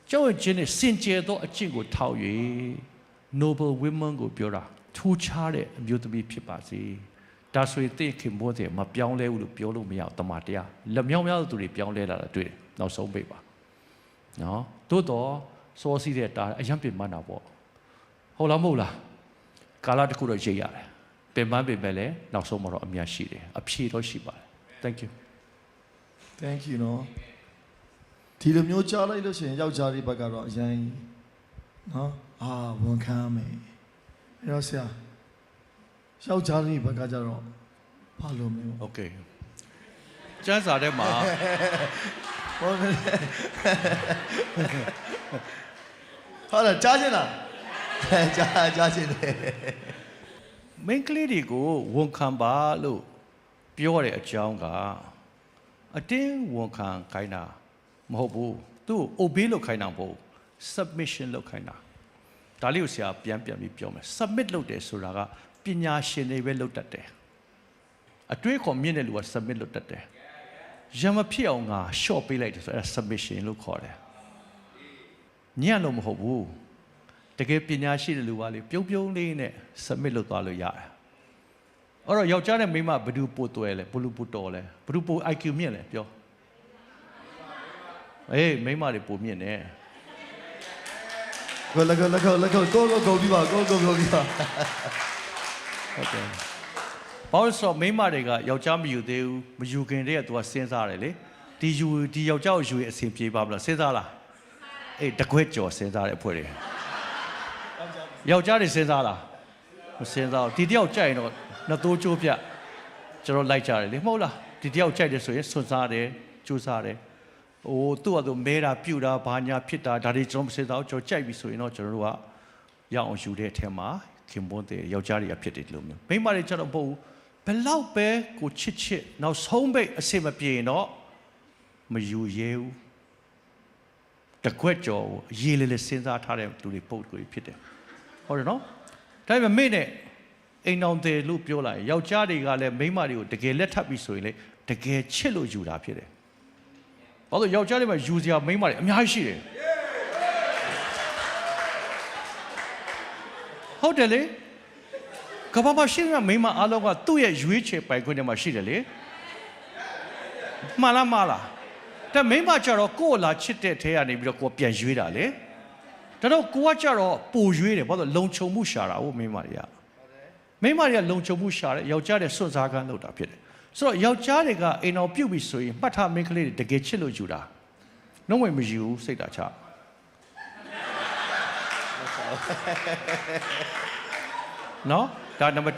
ကြောက်ရွံ့ခြင်းနဲ့စင်ကြယ်သောအကျင့်ကိုထောက်၍ noble women ကိုပြောတာထူးခြားတဲ့အမျိုးသမီးဖြစ်ပါစေဒါဆိုရင်သင်ခင်မိုးတယ်မပြောင်းလဲဘူးလို့ပြောလို့မရအောင်တမန်တရားလက်မြောက်များသူတွေပြောင်းလဲလာတာတွေ့တယ်နောက်ဆုံးပိတ်ပါနော်သို့တော့စောစီးတဲ့တာအရင်ပြင်မှန်းတာပေါ့ဟုတ်လားမဟုတ်လားကာလတစ်ခုတော့ရိပ်ရတယ်ပြင်မှန်းပြင်မဲ့လဲနောက်ဆုံးမှာတော့အများရှိတယ်အဖြေတော့ရှိပါတယ် thank you နော်ဒီလိုမျိုးကြားလိုက်လို့ရှိရင်ယောက်ျားလေးဘက်ကတော့အရင်နော်ဝန်ခံမယ်အဲ့တော့ဆရာယောက်ျားလေးဘက်ကကြတော့ဘာလို့မလဲ okay ကျမ်းစာထဲမှာဟုတ်လားကြားချင်လားကြားချင်တယ် မိန်းကလေးတွေကိုဝန်ခံပါလို့ပြောတဲ့အကြောင်းကအတင်းဝန်ခံခိုင်းတာမဟုတ်ဘူးသူ့ကို obey လုပ်ခိုင်းတာမဟုတ် submission လုပ်ခိုင်းတာဒါလေးကိုဆရာပြန်ပြီးပြောမယ် submit လုပ်တယ်ဆိုတာကပညာရှင်တွေပဲလုပ်တတ်တယ်အတွေးခေါ်မြင့်တဲ့လူက submit လုပ်တတ်တယ်ရမဖြစ်အောင်ငါ short ပေးလိုက်တယ်ဆိုအဲ့ဒါ submission လို့ခေါ်တယ်ညံ့လို့မဟုတ်ဘူးတကယ်ပညာရှိတဲ့လူကလေပြုံးလေးနဲ့ submit လုပ်သွားလို့ရတယ်အဲ့တော့ယောက်ျားနဲ့မိန်းမဘယ်သူပို့တွဲလဲဘယ်လူပို့တော်လဲဘယ်သူပို့ IQ မြင့်လဲပြောအေးမိန်းမတွေပို့မြင့်တယ်လက်ကိုပြီးပါကိုပြီးပါဟုတ်တယ်ဘာလို့ဆိုမိန်းမတွေကယောက်ျားမယူသေးဘူးမယူခင်တည်းကသူကစဉ်းစားတယ်လေဒီယောက်ျားကိုယူရင်အဆင်ပြေပါမလားစဉ်းစားလားအေးတကွက်ကြော်စဉ်းစားတဲ့အဖွဲ့တွေယောက်ျားတွေစဉ်းစားလားမစဉ်းစားဘူးဒီတယောက်ကြိုက်ရင်တော့နှစ်သိုးကျိုးပြကျွန်တော်လိုက်ကြတယ်လေမဟုတ်လားဒီတယောက်ကြိုက်တယ်ဆိုရင်စွန့်စားတယ်ကြိုးစားတယ်သူ့အတူမဲတာပြူတာဘာညာဖြစ်တာဒါတွေကျွန်တော်မစဉ်းစားဘူးကျွန်တော်ကြိုက်ပြီဆိုရင်တော့ကျွန်တော်တို့ကရအောင်ယူတဲ့အထက်မှာခင်ပွန်းတဲ့ယောက်ျားတွေကဖြစ်တယ်ဒီလိုမျိုးမိန်းမတွေကျတော့မဟုတ်ဘူးဘယ်လောက်ပဲကိုချစ်နောက်ဆုံးပိတ်အဆင်မပြေရင်တော့မယူရဲဘူးတကွက်ကြော်အရေးလေးစဉ်းစားထားတဲ့လူတွေပုတ်ကိုဖြစ်တယ်ဟုတ်တယ်နော်ဒါပေမဲ့မိနဲ့အိမ်အောင်တယ်လို့ပြောလိုက်ယောက်ျားတွေကလည်းမိန်းမတွေကိုတကယ်လက်ထပ်ပြီးဆိုရင်လေတကယ်ချစ်လို့ယူတာဖြစ်တယ်ဘာလို့ယောက်ျားတွေမှာယူစရာမိန်းမတွေအများကြီးရှိတယ်ဟုတ်တယ်လေကဘာမှရှိနေမိန်းမအားလုံးကသူ့ရဲ့ရွေးချယ်ပိုင်ခွင့်ထဲမှာရှိတယ်လေမှားလားဒါမိန်းမကျတော့ကိုယ်လာချစ်တဲ့ထဲကနေပြီးတော့ကိုယ်ပြန်ရွေးတာလေဒါတော့ကိုကကျတော့ပိုရွေးတယ်ဘာလို့လုံခြုံမှုရှာတာဟုတ်မိန်းမတွေကလုံခြုံမှုရှာတယ်ယောက်ျားတွေစွန့်စားခန်းလုပ်တာဖြစ်တယ်ဆိုတော့ယောက်ျားတွေကအိမ်အောင်ပြုတ်ပြီးဆိုရင်မှတ်ထားမိန်းကလေးတွေတကယ်ချစ်လို့ယူတာနှုံးဝင်မယူဘူးစိတ်တာချနော်ဒါနံပါတ်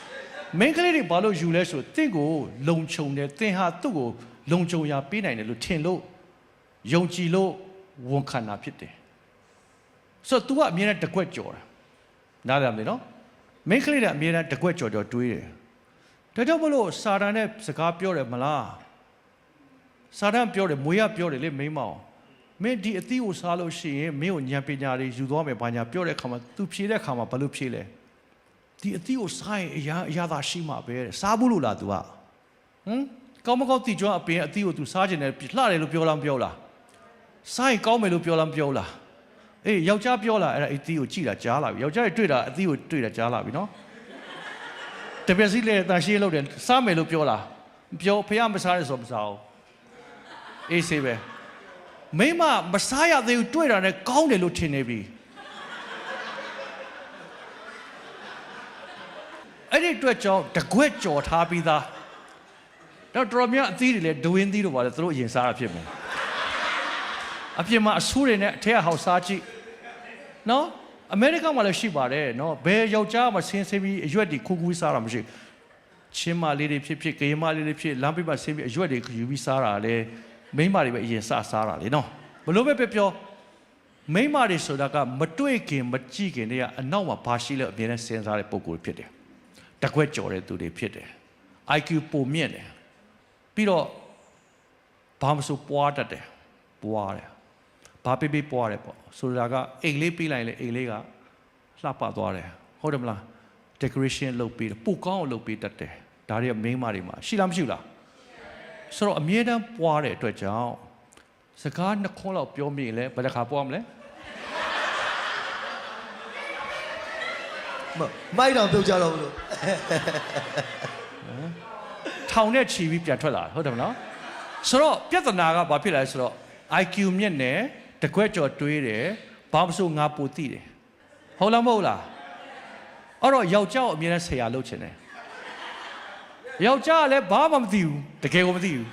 1မိန်းကလေးတွေဘာလို့ယူလဲဆိုတင့်ကိုလုံခြုံတယ်သင်ဟာသူ့ကိုလုံခြုံရာပေးနိုင်တယ်လို့ထင်လို့ယုံကြည်လို့ဝန်ခံတာဖြစ်တယ်ဆိုတော့ तू ကအမြဲတမ်းတကွက်ကြော်တာနားလည်မလဲနော်မိန်းကလေးတွေအမြဲတမ်းတကွက်ကြော်တွေးတယ်ဒါကြောင့်မလို့စာတန်နဲ့စကားပြောတယ်မလားစာတန်ပြောတယ်မွေရပြောတယ်လေမိန်းမအောင်မင်းဒီအသီးကိုစားလို့ရှိရင်မင်းကိုဉာဏ်ပညာတွေယူသွားမယ်ဘာညာပြောတဲ့ခါမှာ तू ဖြေတဲ့ခါမှာဘာလို့ဖြေလဲဒီအသီးကိုစားရင်အရာသာရှိမှာပဲတဲ့စားဘူးလို့လား तू ကကောင်းမကောင်းသိကြအပင်အသီးကို तू စားခြင်းနဲ့လှတယ်လို့ပြောလားမပြောလားစားရင်ကောင်းမယ်လို့ပြောလားမပြောလားအေးယောက်ျားပြောလားအဲ့ဒါအသီးကိုကြည့်တာကြားလာပြီယောက်ျားတွေတွေ့တာအသီးကိုတွေ့တာကြားလာပြီနော်တပည့်စီးလေတန်ရှင်းလုပ်တယ်စားမယ်လို့ပြောလားပြောဖះမစားရဆိုမစားဘူးအေးစေးပဲမိမမစားရသေးဘူးတွေ့တာနဲ့ကောင်းတယ်လို့ထင်နေပြီအဲ့ဒီအတွက်ကြောင့်တကွက်ကြော်ထားပြီးသားတော့တော်များအသီးတွေလည်းဒဝင်းသီးတို့ပါလေသူတို့အရင်စားတာဖြစ်မယ်အပြင်မှာအဆိုးတွေနဲ့အထက်ကဟောက်စားကြည့်နော်အမေရိကန်မှာလည်းရှိပါတယ်နော်ဘယ်ယောက်ျားမှဆင်းပြီးအရွက်တွေခူးခူးစားတာမရှိချင်းမလေးတွေဖြစ်ကရင်မလေးတွေဖြစ်လမ်းပြမှာဆင်းပြီးအရွက်တွေယူပြီးစားတာလေမိန်းမတွေပဲအရင်စားတာလေနော်ဘလို့ပဲပြောမိန်းမတွေဆိုတာကမတွေ့ခင်မကြည့်ခင်တည်းကအနောက်မှာဘာရှိလဲအမြဲတမ်းစဉ်းစားတဲ့ပုံကိုယ်ဖြစ်တယ်တကွက်ကြော်တဲ့သူတွေဖြစ်တယ် IQ ပုံမြင့်တယ်ပြီးတော့ ဘာမဆိုပွားတတ်တယ်ပွားတယ်ဘာပေးပေးပွားတယ်ပေါ့ဆိုတာကအိမ်လေးပေးလိုက်လေအိမ်လေးကလှပသွားတယ်ဟုတ်တယ်မလား decoration လုပ်ပေးတယ်ပိုကောင်းအောင်လုပ်ပေးတတ်တယ်ဒါတွေကမိန်းမတွေမှာရှိလားမရှိလားဆိုတော့အမြဲတမ်းပွားတဲ့အတွက်ကြောင့်စကားနှစ်ခွန်းလောက်ပြောမိရင်လည်းဘယ်တစ်ခါပွားမလဲမိုက်တော့ပြုတ်ကြတော့မလို့ထောင်နဲ့ချီပြီးပြန်ထွက်လာဟုတ်တယ်မလားဆိုတော့ပြဿနာကဘာဖြစ်လဲဆိုတော့ IQ မြင့်တယ်တကွက်ကြော်တွေးတယ်ဘာမဆိုငါပိုသိတယ်ဟုတ်လားမဟုတ်လားအဲ့တော့ယောက်ျားကိုအမြဲတမ်းဆရာလုပ်ချင်တယ်ယောက်ျားကလည်းဘာမှမသိဘူးတကယ်ကိုမသိဘူး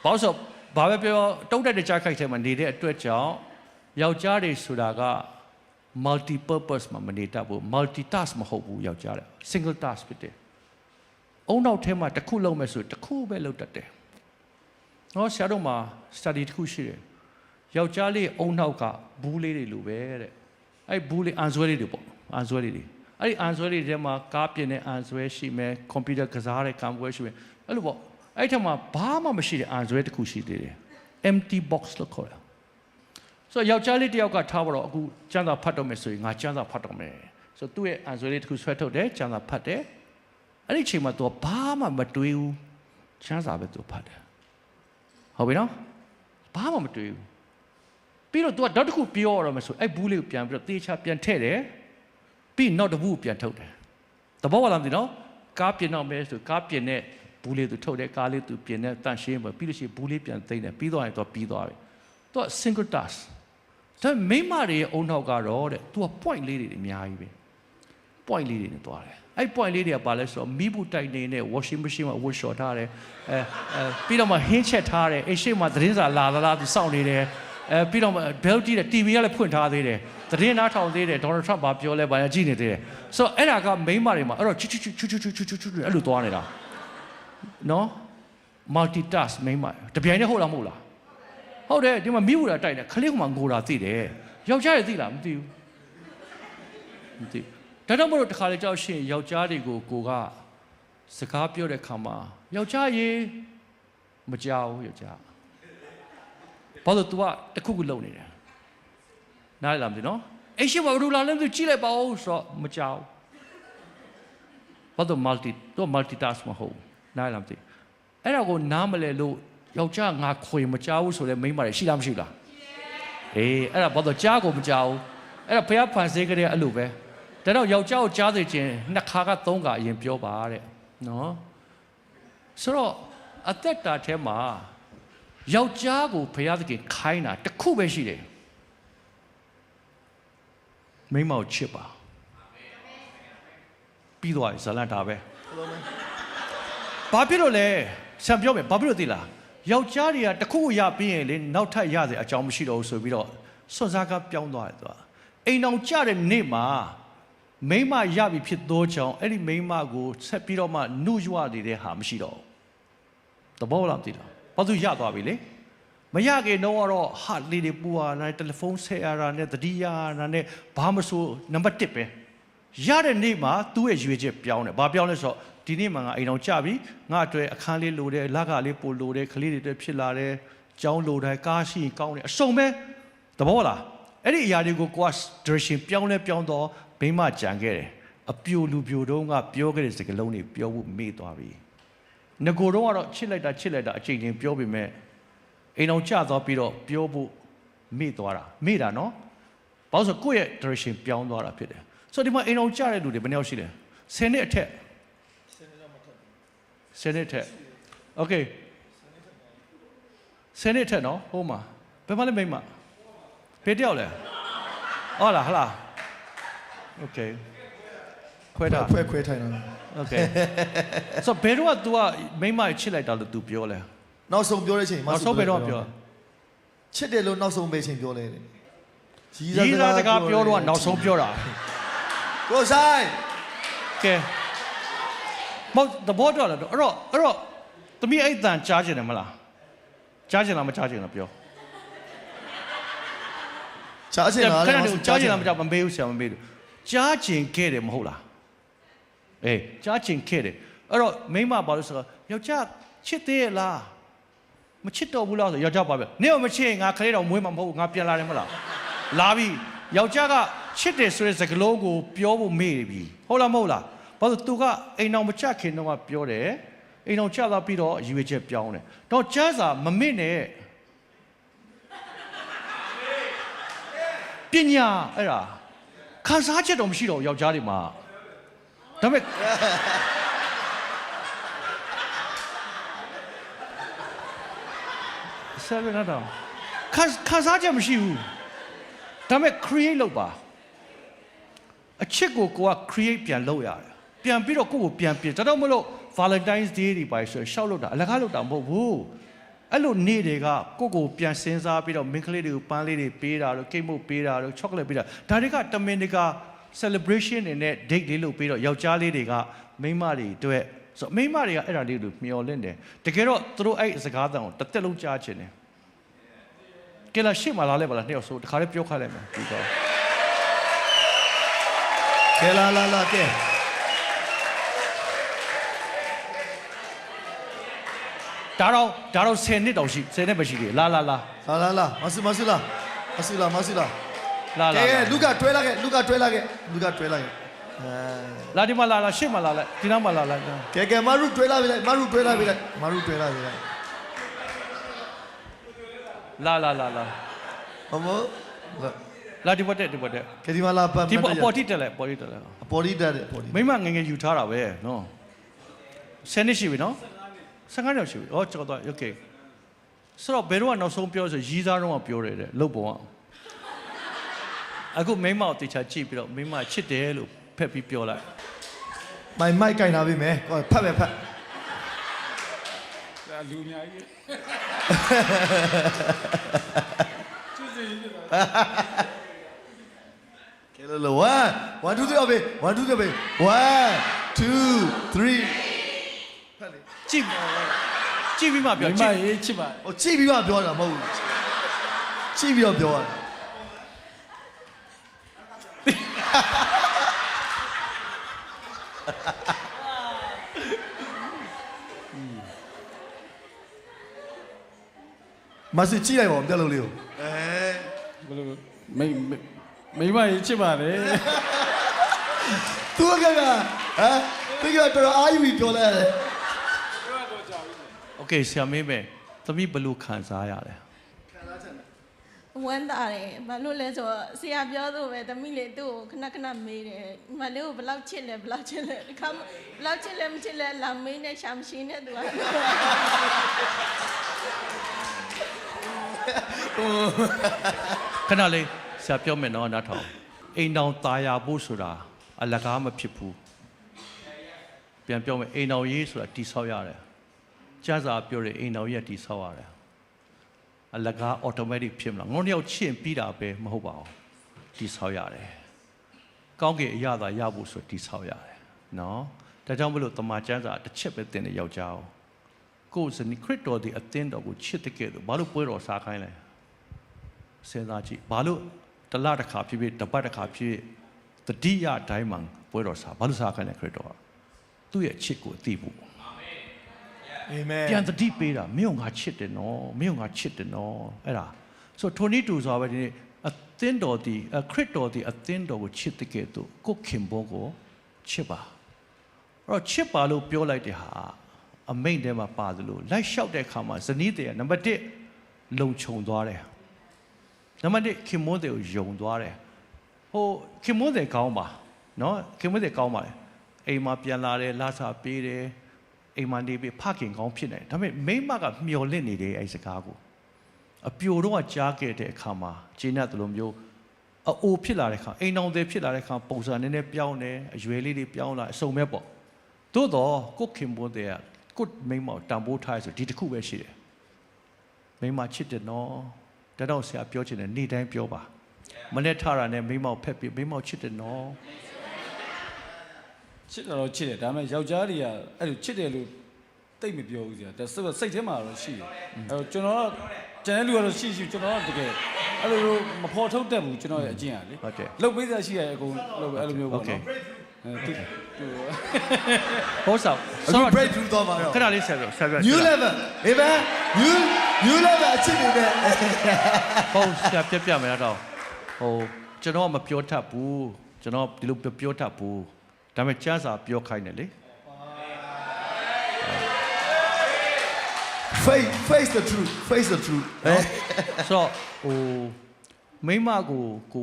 ဘာလို့ဆိုဘာပဲပြောတုံးတက်တဲ့ကြားခိုက်ထဲမှာနေတဲ့အတွက်ကြောင့်ယောက်ျားတွေဆိုတာက multi purpose မှာမနေတတ်ဘူး multi task မဟုတ်ဘူးယောက်ျားတယ် single task ဖြစ်တယ်အုံနောက်ထဲမှာတစ်ခုလုပ်မယ်ဆိုတစ်ခုပဲလုပ်တတ်တယ်နော်ဆရာတို့မှာ study တစ်ခုရှိတယ်ယောက်ျားလေးအုံနောက်ကဘူးလေးတွေလိုပဲတဲ့အဲ့ဘူးလေးအန်ဆွဲလေးတွေပေါ့အန်ဆွဲလေးတွေအဲ့ဒီအန်ဆွဲလေးတွေထဲမှာကားပြင်တဲ့အန်ဆွဲရှိမယ်ကွန်ပျူတာကစားတဲ့ကံပွဲရှိမယ်အဲ့လိုပေါ့အဲ့ထက်မှာဘာမှမရှိတဲ့အန်ဆွဲတစ်ခုရှိသေးတယ် empty box လို့ခေါ်တယ်ဆိုတော့ယောက်ျားလေးတယောက်ကထားတော့အခုကျမ်းစာဖတ်တော့မယ်ဆိုရင်ငါကျမ်းစာဖတ်တော့မယ်ဆိုတော့သူ့ရဲ့အန်ဆွဲလေးတစ်ခုဆွဲထုတ်တယ်ကျမ်းစာဖတ်တယ်အဲ့ဒီအချိန်မှာသူကဘာမှမတွေးဘူးကျမ်းစာပဲသူဖတ်တယ်ဟုတ်ပြီနော်ဘာမှမတွေးဘူးပြီးတော့သူကဓာတ်တစ်ခုပြောရမယ်ဆိုအဲ့ဘူးလေးကိုပြန်ပြီးတော့သေချာပြန်ထည့်တယ်ပြီးနောက်တစ်ဘူးကိုပြန်ထုတ်တယ်သဘောပါလားမသိနော်ကားပြင်တော့မယ်ဆိုကားပြင်တဲ့ဘူးလေးသူထုတ်တယ်ကားလေးသူပြင်တဲ့တန့်ရှင်းပဲပြီးလို့ရှိရင်ဘူးလေးပြန်သိမ်းတယ်ပြီးသွားရင်သူပြီးသွားပြီသူက single task ဒါမိမတွေရဲ့အုံနောက်ကတော့တဲ့သူက point လေးတွေအများကြီးပဲ point လေးတွေနဲ့သွားတယ်အဲ့ point လေးတွေကပါလဲဆိုတော့မိဘူးတိုက်နေတဲ့ washing machine မှာဝတ်လျှော်ထားတယ်ပြီးတော့မှဟင်းချက်ထားတယ်အိမ်ရှိမှသတင်းစာလာလာသူစောင့်နေတယ်ပြီးတော့မှ bell တီးတယ် TV ကလည်းဖွင့်ထားသေးတယ်သတင်းနားထောင်သေးတယ်ဒေါ်နယ်ထရမ့်ဘာပြောလဲဘာလဲကြည့်နေသေးတယ်ဆိုတော့အဲ့ဒါကမိန်းမတွေမှာအဲ့တော့ချူအဲ့လိုသွားနေတာနော် multi task မိန်းမတပြိုင်တည်းဟုတ်လားမဟုတ်လားဟုတ်တယ်ဒီမှာမိဘူးတာတိုက်တယ်ခလေးကမှငိုတာသိတယ်ယောက်ျားတွေသိလားမသိဘူးမသိဒါတော့မလို့တခါလေကြောက်ရှင်ယောက်ျားတွေကိုကိုကစကားပြောတဲ့ခါမှာယောက်ျားရေမကြောက်ဘူးယောက်ျားဘာလို့ तू ကတခုခုလုံနေတယ်နားလည်လားမသိနော်အဲ့ရှိဘာလို့လာလဲသူကြည့်လိုက်ပါဦးဆိုတော့မကြောက်ဘာလို့ multi task မဟုတ်နားလည်လားမသိအဲ့ဒါကိုနားမလဲလို့ယောက်ျားငါခွေမကြောက်ဘူးဆိုလဲမိန်းမတွေရှိလားမရှိလားအေးအဲ့ဒါဘာလို့ကြားကိုမကြောက်ဘူးအဲ့ဒါဖះဖန်ဆင်းကြတဲ့အဲ့လိုပဲဒါတော့ယောက်ျားကိုကြားစေခြင်းနှစ်ခါကသုံးခါအရင်ပြောပါတဲ့နော်ဆိုတော့အသက်တာထဲမှာယောက်ျားကိုဘုရားသခင်ခိုင်းတာတစ်ခုပဲရှိတယ်မိန်းမကိုချစ်ပါပြီးသွားပြီဇာလန်တာပဲဘာဖြစ်လို့လဲဆံပြောမယ်ဘာဖြစ်လို့သိလားယောက်ျားတွေကတစ်ခုရပြီးရင်လေနောက်ထပ်ရစေအကြောင်းမရှိတော့ဘူးဆိုပြီးတော့စွန့်စားကားပြောင်းသွားတယ်သူကအိမ်အောင်ကြတဲ့နေ့မှာမိန်းမရပြီဖြစ်သောကြောင့်အဲ့ဒီမိန်းမကိုဆက်ပြီးတော့မှနှုတ်ရွနေတဲ့ဟာမရှိတော့ဘူးသဘောလားမသိလားဘာသူရသွားပြီလေမရခင်တော့ဟာလေးတွေပူရတာတယ်လီဖုန်းဆက်ရတာနဲ့တတိယနာနဲ့ဘာမဆိုနံပါတ်1ပဲရတဲ့နေ့မှာသူ့ရဲ့ရွေချက်ပြောင်းတယ်ဘာပြောင်းလဲဆိုတော့ဒီနေ့မှငါအိမ်အောင်ကြပြီငါအတွက်အခန်းလေးလိုတယ်လက်ကလေးပို့လိုတယ်ကလေးတွေအတွက်ဖြစ်လာတယ်ကြောင်းလိုတယ်ကားရှိရင်ကောင်းတယ်အစုံပဲသဘောလားအဲ့ဒီအရာတွေကိုကိုက direction ပြောင်းလဲပြောင်းတော့မိမကြံခဲ့တယ်အပြိုလူပြိုတုံးကပြောခဲ့တဲ့စကားလုံးတွေပြောဖို့မေ့သွားပြီငကိုတော့ကတော့ချစ်လိုက်တာအချိန်ချင်းပြောပေမဲ့အိမ်အောင်ကျသွားပြီးတော့ပြောဖို့မေ့သွားတာမေ့တာနော်ဘာလို့ဆိုကိုယ့်ရဲ့ direction ပြောင်းသွားတာဖြစ်တယ်ဆိုတော့ဒီမှာအိမ်အောင်ကျတဲ့လူတွေဘယ်နှယောက်ရှိလဲ10နှစ်အထက်10နှစ်အထက်โอเค10နှစ်အထက်နော်ဟိုမှာဘယ်မှာလဲမိမဘယ်တယောက်လဲဟုတ်လားโอเคခွဲတာခွဲထိုင်တာโอเคဆိုဘယ်တော့ तू ကမိမချစ်လိုက်တာလို့ तू ပြောလဲနောက်ဆုံးပြောတဲ့အချိန်နောက်ဆုံးဘယ်တော့ပြောချစ်တယ်လို့နောက်ဆုံးပဲအချိန်ပြောလဲရီးသားစကားပြောတော့နောက်ဆုံးပြောတာကိုဆိုင်ကဲမောက်သဘောတော့လားအဲ့တော့သမီးအဲ့တန်ကြားကျင်တယ်မလားကြားကျင်လားမကြားကျင်လားပြောကြားကျင်လားကြားကျင်လားမကြားမမေးဘူးဆရာမမေးဘူးကြားကျင်ခဲ့တယ်မဟုတ်လားအေးကြားကျင်ခဲ့တယ်အဲ့တော့မိမဘာလို့ဆိုတော့ယောက်ျားချစ်သေးရဲ့လား မချစ်တော့ဘူးလားဆိုယောက်ျားပါပဲနင့်မချစ်ရင်ငါခလေးတော်မွေးမှာမဟုတ်ဘူးငါပြန်လာတယ်မလားလာပြီယောက်ျားကချစ်တယ်ဆိုတဲ့စကားလုံးကိုပြောဖို့မေ့ပြီဟုတ်လားမဟုတ်လားဘာလို့သူကအိမ်တော်မချခင်တော့ကပြောတယ်အိမ်တော်ချလာပြီးတော့ရွေချက်ပြောင်းတယ်တော့ကျမ်းစာမမေ့နဲ့ပညာအဲ့ဒါခံစားချက်တော့မရှိတော့ယောက်ျားတွေမှာဒါပေမဲ့ဆက်ရတော့ခံစားချက်မရှိဘူးဒါပေမဲ့ create လုပ်ပါအချစ်ကိုက create ပြန်လုပ်ရတယ်ပြန်ပြီးတော့ကိုယ့်ကိုပြန်ပြင်ဒါတော့မလို့ Valentine's Day တွေပါဆိုရှောက်လုပ်တာအလကားလုပ်တာမဟုတ်ဘူးအဲ့လိုနေ့တွေကကိုယ့်ကိုပြန်စဉ်းစားပြီးတော့မင်းကလေးတွေကိုပန်းလေးတွေပေးတာတို့ကိတ်မုတ်ပေးတာတို့ chocolate ပေးတာဒါတွေကတမင်တကာ celebration တွေနဲ့ date လေးလုပ်ပြီးတော့ယောက်ျားလေးတွေကမိန်းမတွေတွေ့ဆိုမိန်းမတွေကအဲ့ဒါလေးကိုမျှော်လင့်တယ်တကယ်တော့သူတို့အဲ့စကားသံကိုတစ်သက်လုံးကြားချင်တယ်ကဲလာရှေ့မှာလာလဲပါလားနှစ်ယောက်ဆိုတခါလေးပြောခါလိုက်မယ်ဒီတော့ကဲလာကဲဒါတော့10နှစ်တောင်ရှိ10နှစ်ပဲရှိသေးလာမဆူလာလာကဲလူကတွဲလာခဲ့လာဒီမှာလာရှေ့မှာလာလိုက်ဒီနောက်မှာလာလိုက်က ဲမရုတွဲလာပြီလိုက်လာဟမောလာဒီပတ်တဲ့ကဲဒီမှာလာပတ်ဒီပေါ်တိတက်လိုက်အပေါ်တိတက်မိမငငယ်ယူထားတာပဲနော်10နှစ်ရှိပြီနော်15နှစ်ရှိပြီကျွန်တော်โอเคဆိုတော့ဘယ်တော့ကနောက်ဆုံးပြောဆိုရီးသားတော့ပြောတယ်တဲ့လုတ်ပုံကအခုမိမကိုတေချာကြည့်ပြီးတော့မိမချစ်တယ်လို့ဖက်ပြီးပြောလိုက်မိုက်ကင်လာပြီမယ်ဖတ်ဒါလူအများကြီးချစ်စီဖြစ်တာကဲလို့1 2 3အဘေ1 2 3အဘေ1 2 3ဖတ်လေကြည့်ပြီးမှပြောမိမရေးချစ်ပါကြည့်ပြီးမှပြောတာမဟုတ်ဘူးကြည့်ပြီးတော့ပြောရတာမဆကြည့်လိုက်ပါဦးတက်လုံးလေးကိုဘယ်လိုမိမရေးချစ်ပါတယ်သူကသူကတော်အာယူပြောလိုက်တယ်โอเคဆရာမင်းပဲသမီးဘယ်လိုခံစားရလဲဝမ်းသာတယ်ဘာလို့လဲဆိုတော့ဆရာပြောသလိုပဲသမီးလေးသူ့ကိုခဏမေးတယ်မလေးကိုဘယ်လောက်ချစ်လဲဒီခါဘယ်လောက်ချစ်လဲမချစ်လဲလာမေးနဲ့ရှာမရှိနဲ့သူကခဏလေးဆရာပြောမယ်နော်နားထောင်အိမ်တောင်ตายရဖို့ဆိုတာအလကားမဖြစ်ဘူးပြန်ပြောမယ်အိမ်တော်ရေးဆိုတာတိဆောက်ရတယ်ကျမ်းစာပြောတယ်အိမ်တော်ရေးတိဆောက်ရတယ်အလကား automatic ဖြစ်မလားငုံတယောက်ချင်းပြီးတာပဲမဟုတ်ပါဘူးတိဆောက်ရတယ်ကောင်းကင်အရာသာရဖို့ဆိုတိဆောက်ရတယ်နော်ဒါကြောင့်မလို့တမန်ကျမ်းစာတစ်ချက်ပဲသင်တဲ့ယောက်ျားကိုယ်စနိခရစ်တော်ဒီအသင်းတော်ကိုချစ်တဲ့ကဲ့သို့ဘာလို့ပွဲတော်စားခိုင်းလဲစဉ်းစားကြည့်ဘာလို့တလတစ်ခါဖြစ်ဖြစ်တပတ်တစ်ခါဖြစ်တတိယတိုင်းမှာပွဲတော်စားဘာလို့စားခိုင်းလဲခရစ်တော်ကသူ့ရဲ့ချစ်ကိုသိဖို့အာမင်ပြန်တတိပေးတာမင်းကငါချစ်တယ်နော်အဲ့ဒါဆိုထိုနည်းတူဆိုပဲဒီနေ့အသင်းတော်ဒီခရစ်တော်ဒီအသင်းတော်ကိုချစ်တဲ့ကဲ့သို့ကိုခင်ဘုန်းကိုချစ်ပါအဲ့တော့ချစ်ပါလို့ပြောလိုက်တဲ့ဟာအမိန့်ထဲမှာပါတယ်လို့လိုက်လျှောက်တဲ့အခါမှာဇနီးတဲ့နံပါတ်1လုံခြုံသွားတယ်နံပါတ်2ခင်မွန်းတဲ့ကိုယုံသွားတယ်ခင်မွန်းတဲ့ကောင်းပါနော်ခင်မွန်းတဲ့ကောင်းပါလေအိမ်မှာပြန်လာတယ်လာစာပေးတယ်အိမ်မှာနေပြီးဖခင်ကောင်းဖြစ်နေတယ်ဒါပေမဲ့မိမကမျော်လင့်နေတယ်အဲ့စကားကိုအပြိုတော့ကြားခဲ့တဲ့အခါမှာဂျင်းနဲ့တလိုမျိုးအိုဖြစ်လာတဲ့အခါအိမ်တော်တွေဖြစ်လာတဲ့အခါပုံစံနည်းနည်းပြောင်းတယ်အရွယ်လေးတွေပြောင်းလာအစုံမဲ့ပေါ့သို့တော့ကိုခင်မွန်းတဲ့ကိုမိမတန်ဖိုးထားဆိုဒီတစ်ခုပဲရှိတယ်မိမချစ်တယ်နော်ဒါတော့ဆရာပြောချင်တယ်နေ့တိုင်းပြောပါမနေ့ထားတာနဲ့မိမဖက်ပြီးမိမချစ်တယ်နော်ချစ်တော့ချစ်တယ်ဒါပေမဲ့ယောက်ျားတွေကအဲ့လိုချစ်တယ်လို့တိတ်မပြောဘူးဆရာဒါစိတ်ထဲမှာတော့ရှိတယ်အဲ့တော့ကျွန်တော်ကျန်တဲ့လူကတော့ရှိကျွန်တော်ကတကယ်အဲ့လိုမဖော်ထုတ်တတ်ဘူးကျွန်တော်ရဲ့အကျင့်อ่ะလေဟုတ်တယ်လုတ်ပေးစရာရှိရအကုန်လုတ်အဲ့လိုမျိုးပေါ့နော်ဟောဆောင်ဆိုတော့ break through တော့ပါတော့ခဏလေးဆက်ပြော new level amen ယူလာတာချစ်နေတဲ့ ဟုတ်ဆရာပြမယ်တော့ဟိုကျွန်တော်မပြောတတ်ဘူးကျွန်တော်ဒီလိုပြောတတ်ဘူးဒါပေမဲ့ကျမ်းစာပြောခိုင်းတယ်လေ face the truth ဆိုဟိုမိမကိုက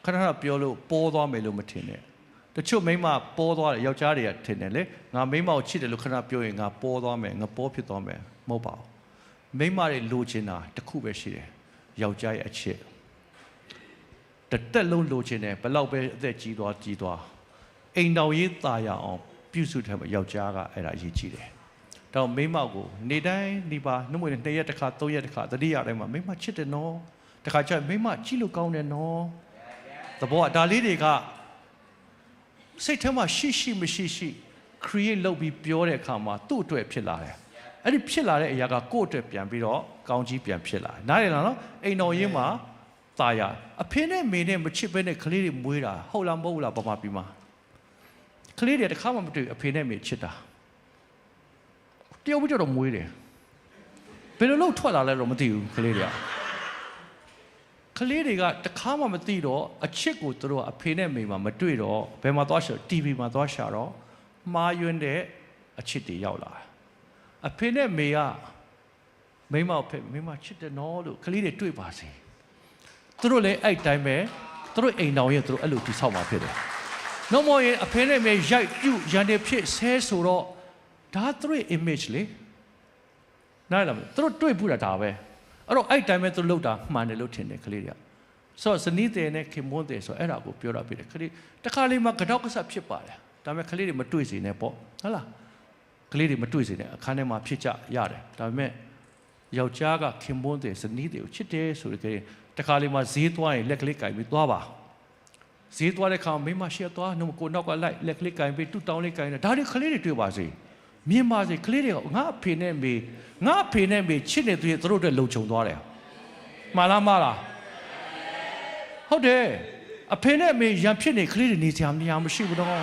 ခဏခဏပြောလို့ပေါ်သွားမယ်လို့မထင်နဲ့တချို့မိမပေါ်သွားတယ်ယောက်ျားတွေကထင်တယ်လေငါမိမကိုချစ်တယ်လို့ခဏပြောရင်ငါပေါ်သွားမယ်ငါပေါ်ဖြစ်သွားမယ်မဟုတ်ပါဘူးမိမတွေလိုချင်တာတစ်ခုပဲရှိတယ်ယောက်ျားရဲ့အချစ်တက်လုံးလိုချင်တယ်ဘလောက်ပဲအသက်ကြီးသွားအိမ်တော်ရေးตายအောင်ပြုစုထားမှယောက်ျားကအဲ့ဒါအရေးကြီးတယ်တော့မိမကိုနေတိုင်းနေပါနှမွေ2ရက်တစ်ခါ3ရက်တစ်ခါတတိယတိုင်းမှာမိမချစ်တယ်နော်တခါကျမိမကြည့်လို့ကောင်းတယ်နော်သဘောကဒါလေးတွေကစိတ်ထဲမှာရှိမရှိ create လုပ်ပြီးပြောတဲ့အခါမှာသူ့အတွက်ဖြစ်လာတယ်အဲ့ဒီဖြစ်လာတဲ့အရာကကိုယ့်အတွက်ပြန်ပြီးတော့ကောင်းကြီးပြန်ဖြစ်လာနားလည်လားနော်အိမ်တော်ရင်းမှာตายအဖေနဲ့မေနဲ့မချစ်ဘဲနဲ့ကလေးတွေမွေးတာဟုတ်လားမဟုတ်လားပမာပြီးမှာကလေးတွေတခါမှမတွေ့အဖေနဲ့မေချစ်တာတယောက်ပြီးတော့မွေးတယ်ဘယ်လိုလုပ်ထွက်လာလဲတော့မသိဘူးကလေးတွေကတခါမှမသိတော့အချစ်ကိုသူတို့အဖေနဲ့မေမှာမတွေ့တော့ဘယ်မှာသွားရှာ TV မှာသွားရှာတော့မှားယွင်းတဲ့အချစ်တွေရောက်လာအဖေနဲ့မေကမိမချစ်တယ်နော်လို့ကလေးတွေတွေ့ပါစေသူတို့လည်းအဲ့တိုင်းပဲသူတို့အိမ်တော်ရဲ့သူတို့အဲ့လိုတိဆောက်မှာဖြစ်တယ်။နော်မောရင်အဖေနဲ့မေရိုက်ပြုတ်ရန်တွေဖြစ်ဆဲဆိုတော့ဒါသူတို့ image လေနားလည်လားသူတို့တွေ့ဘူးတာပဲအဲ့တော့အဲ့တိုင်းပဲသူတို့လောက်တာမှန်တယ်လို့ထင်တယ်ကလေးတွေကဆိုတော့ဇနီးတဲ့နဲ့ခင်မွန်းတဲ့ဆိုအဲ့ဒါကိုပြောတာဖြစ်တယ်ကလေးတခါလေးမှကြောက်ကဆက်ဖြစ်ပါတယ်ဒါပေမဲ့ကလေးတွေမတွေ့စေနဲ့ပေါ့ဟုတ်လားကလေးတွေမတွေ့စေနဲ့အခန်းထဲမှာဖြစ်ကြရတယ်ဒါပေမဲ့ယောက်ျားကခင်မွန်းတဲ့ဇနီးတွေကိုချစ်တယ်ဆိုတဲ့ကလေးတခါလေးမှဈေးသွားရင်လက်ကလေးကင်ပြီးသွားပါဈေးသွားတဲ့ခါမိမရှိသွားနှုတ်ကိုနောက်ကလိုက်လက်ကလေးကင်ပြီးတူတောင်းလေးကင်တယ်ဒါတွေကလေးတွေတွေ့ပါစေမြင်ပါစေကလေးတွေကငါအဖေနဲ့မေချစ်နေသူတို့အတွက်လုံခြုံသွားတယ်မှားလားဟုတ်တယ်အဖေနဲ့မေရံဖြစ်နေကလေးတွေနေစရာနေရာမရှိဘူးတော့ဝါ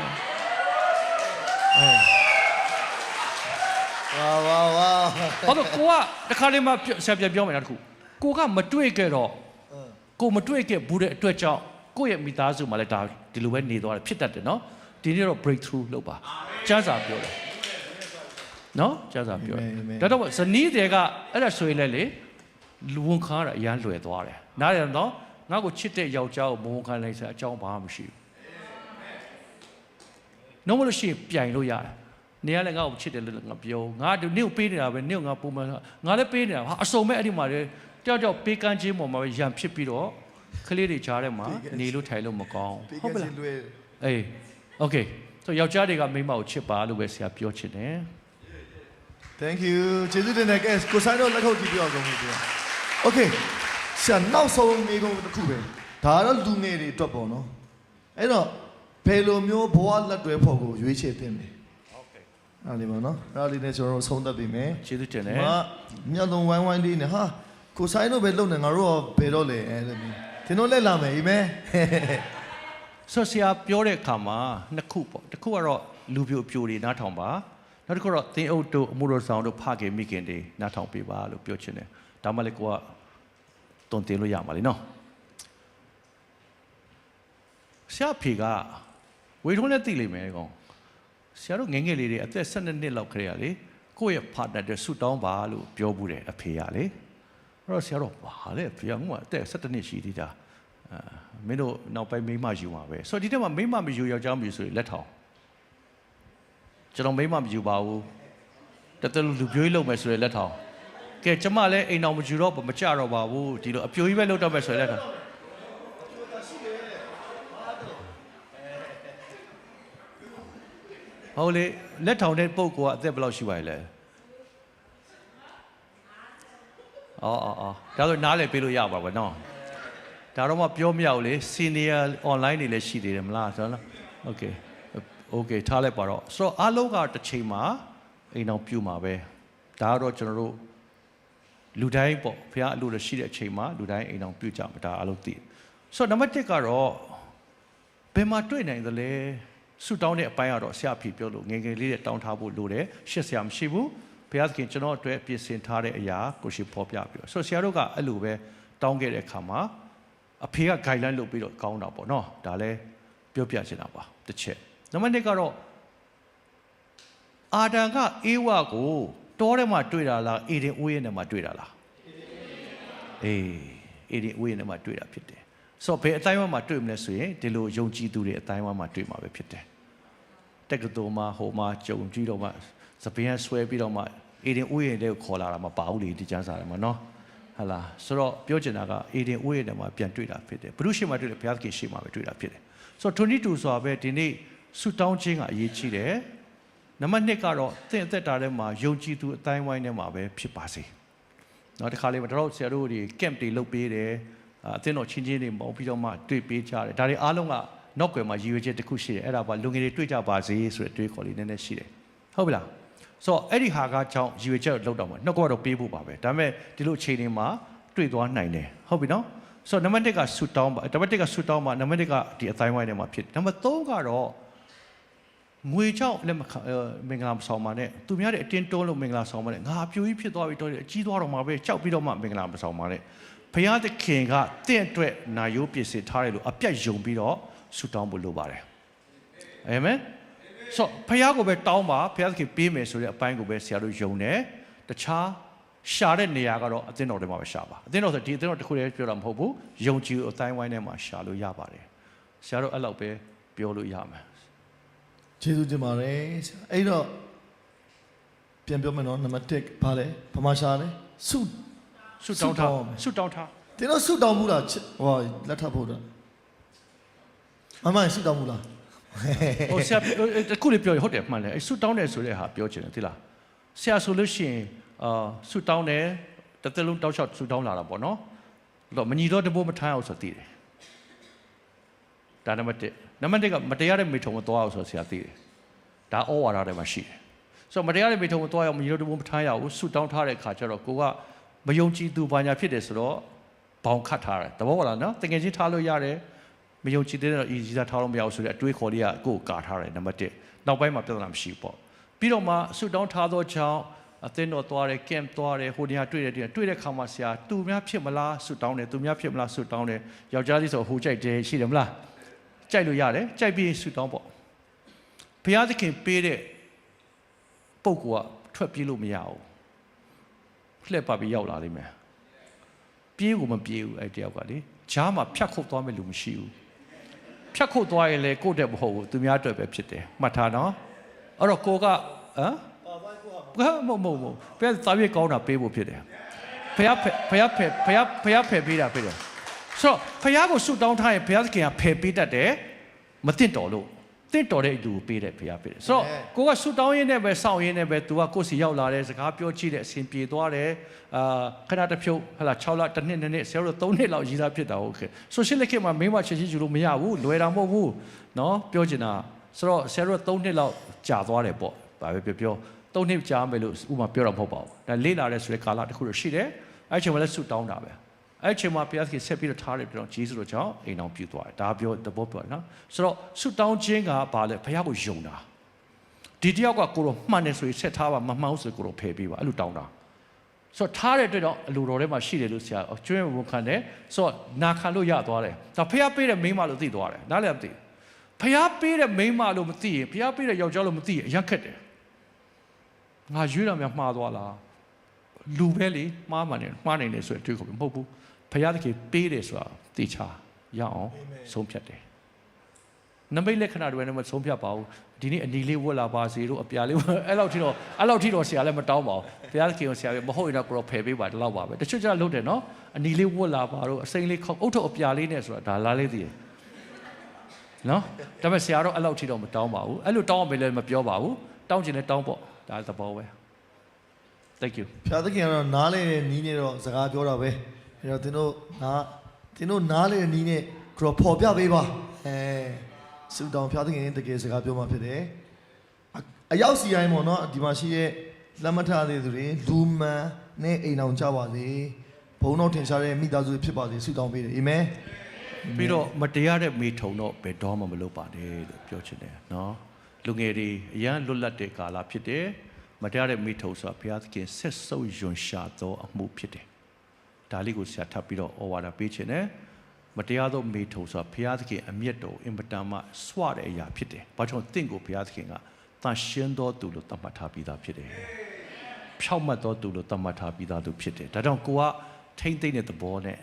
ဟုတ်တော့ကိုကတခါလေးမှဆက်ပြပြောမယ်နော်တခုကိုကမတွေ့ခဲ့တော့ကိုမတွေ့ခဲ့ဘူးတဲ့အတွက်ကြောင့်ကိုယ့်ရဲ့မိသားစုမှာလည်းဒါဒီလိုပဲနေသွားတယ်ဖြစ်တတ်တယ်နော်ဒီနေ့တော့ breakthrough လုပ်ပါကျမ်းစာပြောတယ်နော်ကျမ်းစာပြောတယ်ဒါတော့ဇနီးတွေကအဲ့ဒါဆိုရင်လည်းလေလူဝန်ခါတာအရန်လွယ်သွားတယ်နားရတော့ငါ့ကိုချစ်တဲ့ယောက်ျားကိုမဝန်ခံလိုက်စရာအကြောင်းဘာမှမရှိဘူးနှုတ်မလို့ရှိရင်ပြိုင်လို့ရတယ်နေရလည်းငါ့ကိုချစ်တယ်လို့ငါပြောငါတို့နေ့ကိုပေးနေတာပဲနေ့ကငါပုံမှန်ငါလည်းပေးနေတာဟာအစုံမဲ့အဲ့ဒီမှာလေတယောက်ပေးကမ်းခြင်းပေါ်မှာရံဖြစ်ပြီးတော့ကလေးတွေကြားထဲမှာနေလို့ထိုင်လို့မကောင်းဟုတ်ပါလားအေးโอเคဆိုယောက်ျားတွေကမိန်းမကိုချစ်ပါလို့ပဲဆရာပြောချင်တယ် Thank you ကျေးဇူးတင်တယ်ကိုဆိုင်တော့လက်ခုပ်ကြည့်ပြအောင်လို့ပြော Okay ဆရာနောက်ဆုံးမိကုန်းတစ်ခုပဲဒါတော့လူငယ်တွေအတွက်ပေါ့နော်အဲ့တော့ဘယ်လိုမျိုးဘဝလက်တွဲဖို့ကိုရွေးချယ်သင့်လဲအဲ့ဒီမှာနော်အဲ့ဒီနဲ့ကျွန်တော်တို့ဆုံးသက်ပြီးမယ်ကျေးဇူးတင်တယ်မြတ်လုံးဝိုင်းလေးနဲ့ဟာကိုဆိုင်တို့ပဲလုံနေငါတို့ရောဘယ်တော့လဲအဲ့လိုမျိုးသင်တို့လက်လာမယ်ဒီမဲ့ဆိုဆရာပြောတဲ့အခါမှာနှစ်ခုပေါ့တစ်ခုကတော့လူပြိုပြိုတွေနားထောင်ပါနောက်တစ်ခုတော့သင်အုပ်တို့အမှုတော်ဆောင်တို့ဖခင်မိခင်တွေနားထောင်ပေးပါလို့ပြောချင်တယ်ဒါမှလည်းကိုကတုံတင်လို့ရမှာလीနော်ဆရာဖေကဝေထုံးနဲ့သိလိမ့်မယ်ကောင်ဆရာတို့ငယ်ငယ်လေးတွေအသက်12နှစ်လောက်ခရေရလေကိုယ့်ရဲ့ partner တွေဆူတောင်းပါလို့ပြောဘူးတယ်အဖေကလေအဲ့တော့ဆရာတော့ဘာလဲဖေကငါအသက်17နှစ်ရှိသေးတာမင်းတို့နောက်ပိုင်းမိမယူမှာပဲဆိုတော့ဒီတက်မှာမိမမယူယောက်ျားမယူဆိုရင်လက်ထောင်ကျွန်တော်မိမမယူပါဘူးတက်တက်လူပြိုးကြီးလုပ်မယ်ဆိုရင်လက်ထောင်ကဲကျမလည်းအိမ်အောင်မယူတော့မကြတော့ပါဘူးဒီလိုအပြိုးကြီးပဲလုပ်တော့မယ်ဆိုရင်လက်ထောင်ဟုတ်လေလက်ထောင်တဲ့ပုဂ္ဂိုလ်ကအသက်ဘယ်လောက်ရှိပါလဲအော်ဒါဆိုနားလည်ပေးလို့ရပါပါနော်ဒါတော့မှပြောမရဘူးလေ senior online တွေလည်းရှိသေးတယ်မလားဆိုတော့ okay ထားလိုက်ပါတော့ဆိုတော့အားလုံးကတစ်ချိန်မှာအိမ်အောင်ပြုမှာပဲဒါကတော့ကျွန်တော်တို့လူတိုင်းပေါ့ဘုရားအလိုရှိတဲ့အချိန်မှာလူတိုင်းအိမ်အောင်ပြုကြမှာဒါအားလုံးသိဆိုတော့နံပါတ်1ကတော့ဘယ်မှာတွေ့နိုင်သလဲဆူတောင်းတဲ့အပိုင်းကတော့ဆရာဖေပြောလို့ငယ်ငယ်လေးတွေတောင်းထားဖို့လိုတယ်ရှစ်ဆရာမရှိဘူး ဘုရားသခင်ကျွန်တော်အတွက်ပြင်ဆင်ထားတဲ့အရာကိုရှိဖော်ပြပြီးတော့ဆိုဆရာတို့ကအဲ့လိုပဲတောင်းခဲ့တဲ့အခါမှာအဖေက guideline လုပ်ပြီးတော့ကောင်းတာပေါ့နော်ဒါလည်းပြောပြချင်တာပါတစ်ချက်နံပါတ်1ကတော့အာဒံကအေဝကိုတောထဲမှာတွေ့တာလားအေဒင်ဥယျာဉ်ထဲမှာတွေ့တာလားအေဒင်ဥယျာဉ်ထဲမှာတွေ့တာဖြစ်တယ်ဆိုတော့ဘယ်အတိုင်းမှာတွေ့မလဲဆိုရင်ဒီလိုယုံကြည်သူတွေအတိုင်းမှာတွေ့မှာပဲဖြစ်တယ်တက္ကသိုလ်မှာဟိုမှာကြုံကြည့်တော့မှစပင်းဆွဲပြီးတော့မှအေဒင်ဥယျာဉ်လေးကိုခေါ်လာတာမပါဘူးလေဒီကျမ်းစာထဲမှာနော်ဟလာဆိုတော့ပြောချင်တာကအေဒင်ဥယျာဉ်ထဲမှာပြန်တွေ့တာဖြစ်တယ်ဘုရုရှိမှတွေ့တယ်ဘုရားသခင်ရှိမှပဲတွေ့တာဖြစ်တယ်ဆိုတော့ထိုနည်းတူစွာပဲဒီနေ့ဆုတောင်းခြင်းကအရေးကြီးတယ်နံပါတ်2ကတော့သင်အသက်တာထဲမှာယုံကြည်သူအတိုင်းဝိုင်းထဲမှာပဲဖြစ်ပါစေနောက်တစ်ခါလေးမှာတော့ဆရာတို့တွေ camp တွေလုပ်ပေးတယ်အသင်းတော်ချင်းချင်းတွေမဟုတ်ပြီးတော့မှတွေ့ပေးကြတယ်ဒါတွေအားလုံးကနောက်ွယ်မှာရည်ရွယ်ချက်တစ်ခုရှိတယ်အဲ့ဒါပါလူငယ်တွေတွေ့ကြပါစေဆိုတဲ့တွေးခေါ်လေးနည်းနည်းရှိတယ်ဟုတ်ပြီလားဆိုတော့အဲ့ဒီဟာကကြောင့်ရည်ရွယ်ချက်လောက်တော့မှာနှုတ်ကတော့ပေးဖို့ပါပဲဒါပေမဲ့ဒီလိုအခြေအနေမှာတွေ့သွားနိုင်တယ်ဟုတ်ပြီနော်ဆိုတော့နံပါတ်1ကဆူတောင်းပါနံပါတ်1ကဆူတောင်းပါနံပါတ်2ကဒီအတိုင်းဝိုင်းထဲမှာဖြစ်နံပါတ်3ကတော့ငွေချောင်းလက်မင်္ဂလာဆောင်ပါနဲ့သူများတဲ့အတင်းတွန်းလို့မင်္ဂလာဆောင်ပါနဲ့ငါအပြူကြီးဖြစ်သွားပြီတော့အကြီးသွားတော့မှာပဲကြောက်ပြီးတော့မှမင်္ဂလာမဆောင်ပါနဲ့ဘုရားသခင်ကတင့်အတွက်နာယိုးပြည့်စည်ထားတယ်လို့အပြတ်ယုံပြီးတော့ဆုတောင်းဖို့လိုပါတယ်အာမင်ဆိုဘုရားကိုပဲတောင်းပါဘုရားသခင်ပေးမယ်ဆိုတဲ့အပိုင်းကိုပဲဆရာတို့ယုံတယ်တခြားရှာတဲ့နေရာကတော့အသင်းတော်တွေမှာပဲရှာပါအသင်းတော်ဆိုဒီအသင်းတော်တစ်ခုတည်းပြောတာမဟုတ်ဘူးယုံကြည်အတိုင်းဝိုင်းထဲမှာရှာလို့ရပါတယ်ဆရာတို့အဲ့လောက်ပဲပြောလို့ရမယ်ကျေးဇူးတင်ပါတယ်အဲ့တော့ပြန်ပြောမယ်နော်နံပါတ်1ဘာလဲဘာမှရှာလဲဆုတောင်းထားတင်းတော့ဆုတောင်းဘူးလားဟောလက်ထပ်ဖို့တော့မမဆုတောင်းဘူးလားဟိုဆရာတခုလေးပြောရဟုတ်တယ်မှန်တယ်အဲ့ဆုတောင်းတယ်ဆိုတဲ့ဟာပြောချင်တယ်သိလားဆရာဆိုလို့ရှိရင်ဆုတောင်းတယ်တစ်သက်လုံးတောက်လျှောက်ဆုတောင်းလာတာပေါ့နော်တော့မညီတော့တဘိုးမထမ်းအောင်ဆိုသိတယ်ဒါနံပါတ်1နံပါတ်2ကမတရားတဲ့မိထုံမသွားအောင်ဆိုဆရာသိတယ်ဒါဩဝါဒတွေမှာရှိတယ်ဆိုတော့မတရားတဲ့မိထုံမသွားအောင်မညီတော့တဘိုးမထမ်းရဘူးဆုတောင်းထားတဲ့အခါကျတော့ကိုကမယုံကြည်သူဘာညာဖြစ်တယ်ဆိုတော့ဘောင်ခတ်ထားတယ်တဘောပါလားနော်တကယ်ချင်းထားလို့ရတယ်မယုံကြည်တဲ့တော့ဤကြီးသားထားလို့မရဘူးဆိုတဲ့အတွေးခေါ်လေးကကိုယ်ကာထားတယ်နံပါတ်1နောက်ပိုင်းမှာပြဿနာမရှိဘူးပေါ့ပြီးတော့မှဆုတောင်းထားသောကြောင့်အသင်းတော်သွားတယ် camp သွားတယ်ဟိုနေရာတွေ့တဲ့ခါမှာဆရာသူများဖြစ်မလားဆုတောင်းတယ်သူများဖြစ်မလားဆုတောင်းတယ်ယောက်ျားလေးဆိုဟိုကြိုက်တယ်ရှိတယ်မလားကြိုက်လို့ရတယ်ကြိုက်ပြီးဆုတောင်းပေါ့ဘုရားသခင်ပေးတဲ့ပုံကထွက်ပြေးလို့မရဘူးလှည့်ပါပြီးရောက်လာလိမ့်မယ်ပြေးကိုမပြေးဘူးအဲ့တယောက်ကလေဂျားမှာဖြတ်ခုတ်သွားမယ်လို့မရှိဘူးဖြတ်ခုတ်သွားရင်လေကိုယ့်တက်မဟုတ်ဘူးသူများအတွက်ပဲဖြစ်တယ်မှတ်ထားနော်အဲ့တော့ကိုကဟမ်မဟုတ်ဘယ်သားပြေးကောင်းတာပေးဖို့ဖြစ်တယ်ဖះဖယ်ပေးတာပေးတယ်ဆိုတော့ဖះကိုဆုတောင်းထားရင်ဘုရားသခင်ကဖယ်ပေးတတ်တယ်မသိတော်လို့တင့်တော်တဲ့အတူပေးတယ်ဖះပေးတယ်ဆိုတော့ကိုကဆုတောင်းရင်းနဲ့ပဲစောင့်ရင်းနဲ့ပဲ तू ကကိုယ်စီရောက်လာတယ်စကားပြောကြည့်တယ်အစဉ်ပြေသွားတယ်ခဏတစ်ဖြုတ်ဟလာ6လတစ်နှစ်နှစ်ဆရာတို့3နှစ်လောက်ရည်သားဖြစ်တာဟုတ်ကဲ့ဆိုရှင်းလက်ခေတ်မှာမိမချက်ချင်းယူလို့မရဘူးလွယ်တာမဟုတ်ဘူးเนาะပြောချင်တာဆိုတော့ဆရာတို့3နှစ်လောက်ကြာသွားတယ်ပေါ့ဘာပဲပြော3နှစ်ကြာမယ်လို့ဥမာပြောတာမဟုတ်ပါဘူးဒါလေးလာတဲ့ဆိုတဲ့ကာလတစ်ခုတော့ရှိတယ်အဲ့ချိန်မှာလည်းဆုတောင်းတာပဲအဲ့ချိန်မှာဘုရားသခင်ဆက်ပြီးတော့ထားတယ်ပြောတော့ဂျေဇုတော်ကြောင့်အိမ်အောင်ပြုသွားတယ်ဒါပြောသဘောပြောနော်ဆိုတော့ဆုတောင်းခြင်းကဘာလဲဘုရားကိုယုံတာဒီတယောက်ကကိုတော့မှန်တယ်ဆိုရင်ဆက်ထားပါမမှန်ဘူးဆိုကိုတော့ဖယ်ပေးပါအဲ့လိုတောင်းတာဆိုတော့ထားတဲ့အတွက်တော့အလိုတော်ထဲမှာရှိတယ်လို့ဆရာကျွမ်းဝန်ခံတယ်ဆိုတော့နာခံလို့ရသွားတယ်ဒါဘုရားပေးတဲ့မိန်းမလို့သိသွားတယ်နားလည်မသိဘုရားပေးတဲ့မိန်းမလို့မသိရင်ဘုရားပေးတဲ့ယောက်ျားလို့မသိရင်အရက်ခက်တယ်ငါရွေးတာများမှားသွားလားလူပဲလေမှားမှန်တယ်မှားနိုင်တယ်ဆိုရင်တွေ့ခေါ်မဟုတ်ဘူးဘုရားသခင်ပေးတယ်ဆိုတာသိချရအောင်ဆုံးဖြတ်တယ်နမိတ်လက္ခဏာတွေနဲ့မဆုံးဖြတ်ပါဘူးဒီနေ့အနီလေးဝတ်လာပါစေတို့အပြာလေးအဲ့လောက်ထိတော့ဆရာလည်းမတောင်းပါဘူးဘုရားသခင်ကိုဆရာမဟုတ်ရင်တော့ကိုတော့ဖယ်ပေးပါဒီလောက်ပါပဲတချို့ကျတော့လုပ်တယ်နော်အနီလေးဝတ်လာပါတို့အစိမ့်လေးအုတ်ထုတ်အပြာလေးနဲ့ဆိုတာဒါလားလေးသိတယ်နော်ဒါပေမဲ့ဆရာတော့အဲ့လောက်ထိတော့မတောင်းပါဘူးအဲ့လိုတောင်းအောင်ပဲလည်းမပြောပါဘူးတောင်းချင်တယ်တောင်းပေါ့ဒါသဘောပဲ Thank you ဘုရားသခင်ကတော့နားလေတဲ့နီးနေတော့စကားပြောတာပဲအဲ့တော့သင်တို့နားလေတဲ့နီးနဲ့ကိုတော့ပေါ်ပြပေးပါဆုတောင်းဘုရားသခင်တကယ်စကားပြောမှဖြစ်တယ်အရောက်စီတိုင်းပေါ့နော်ဒီမှာရှိတဲ့လက်မထသေးသူတွေလူမှန်နဲ့အိမ်အောင်ကြပါစေဘုံတော်ထင်ရှားတဲ့မိသားစုဖြစ်ပါစေဆုတောင်းပေးတယ်အာမင်ပြီးတော့မတရားတဲ့မိထုံတော့ဘယ်တော့မှမလုပ်ပါနဲ့လို့ပြောချင်တယ်နော်လူငယ်တွေအရန်လွတ်လပ်တဲ့ကာလဖြစ်တယ် မတရားတဲ့မိထုံဆိုတာဘုရားသခင်ဆက်ဆုပ်ယွန်ရှာသောအမှုဖြစ်တယ်ဒါလေးကိုဆရာထပ်ပြီးတော့ဩဝါဒပေးခြင်းနဲ့မတရားသောမိထုံဆိုတာဘုရားသခင်အမျက်တော်အင်မတန်မှစွတဲ့အရာဖြစ်တယ်ဘာကြောင့်တင့်ကိုဘုရားသခင်ကတန်ရှင်းသောသူလို့သတ်မှတ်ထားပြီးသားဖြစ်တယ်ဖြောက်မှတ်သောသူလို့သတ်မှတ်ထားပြီးသားသူဖြစ်တယ်ဒါကြောင့်ကိုကထိမ့်သိမ့်တဲ့သဘောနဲ့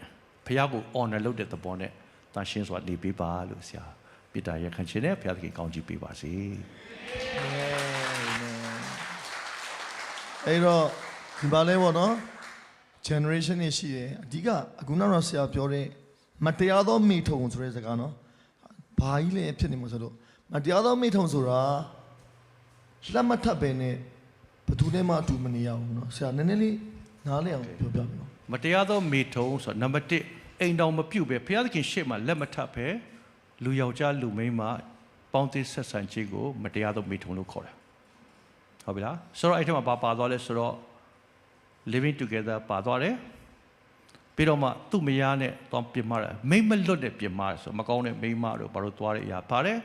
ဘုရားကို honor လုပ်တဲ့သဘောနဲ့တန်ရှင်းစွာနေပေးပါလို့ဆရာပြတာရခံခြင်းနဲ့ဘုရားသခင်ကောင်းချီးပေးပါစေအဲ့တော့ဒီပါလဲပေါ့နော် generation တွေရှိတယ်အဓိကအခုနောက်တော့ဆရာပြောတဲ့မတရားသောမိထုံဆိုတဲ့စကားနော်ဘာကြီးလဲဖြစ်နေမှာဆိုတော့မတရားသောမိထုံဆိုတာလက်မထပ်ပဲနဲ့ဘယ်သူနဲ့မှအတူမနေရဘူးနော်ဆရာနည်းနည်းလေးနားလည်အောင်ပြောပြမယ်နော်မတရားသောမိထုံဆိုနံပါတ်1အိမ်တော်မပြုတ်ပဲဘုရားသခင်ရှေ့မှာလက်မထပ်ပဲလူယောက်ျားလူမိန်းမပေါင်းသင်းဆက်ဆံခြင်းကိုမတရားသောမိထုံလို့ခေါ်တယ်ဟုတ်ပြီလားဆိုတော့အဲ့ထက်မှာပါသွားလဲဆိုတော့ living together ပါသွားတယ်ပြီးတော့မှသူ့မယားနဲ့တော့ပြင်မာတယ်မိမ့်မလွတ်တဲ့ပြင်မာတယ်ဆိုမကောင်းတဲ့မိန်းမတို့ဘာလို့သွားတဲ့အရာပါတယ်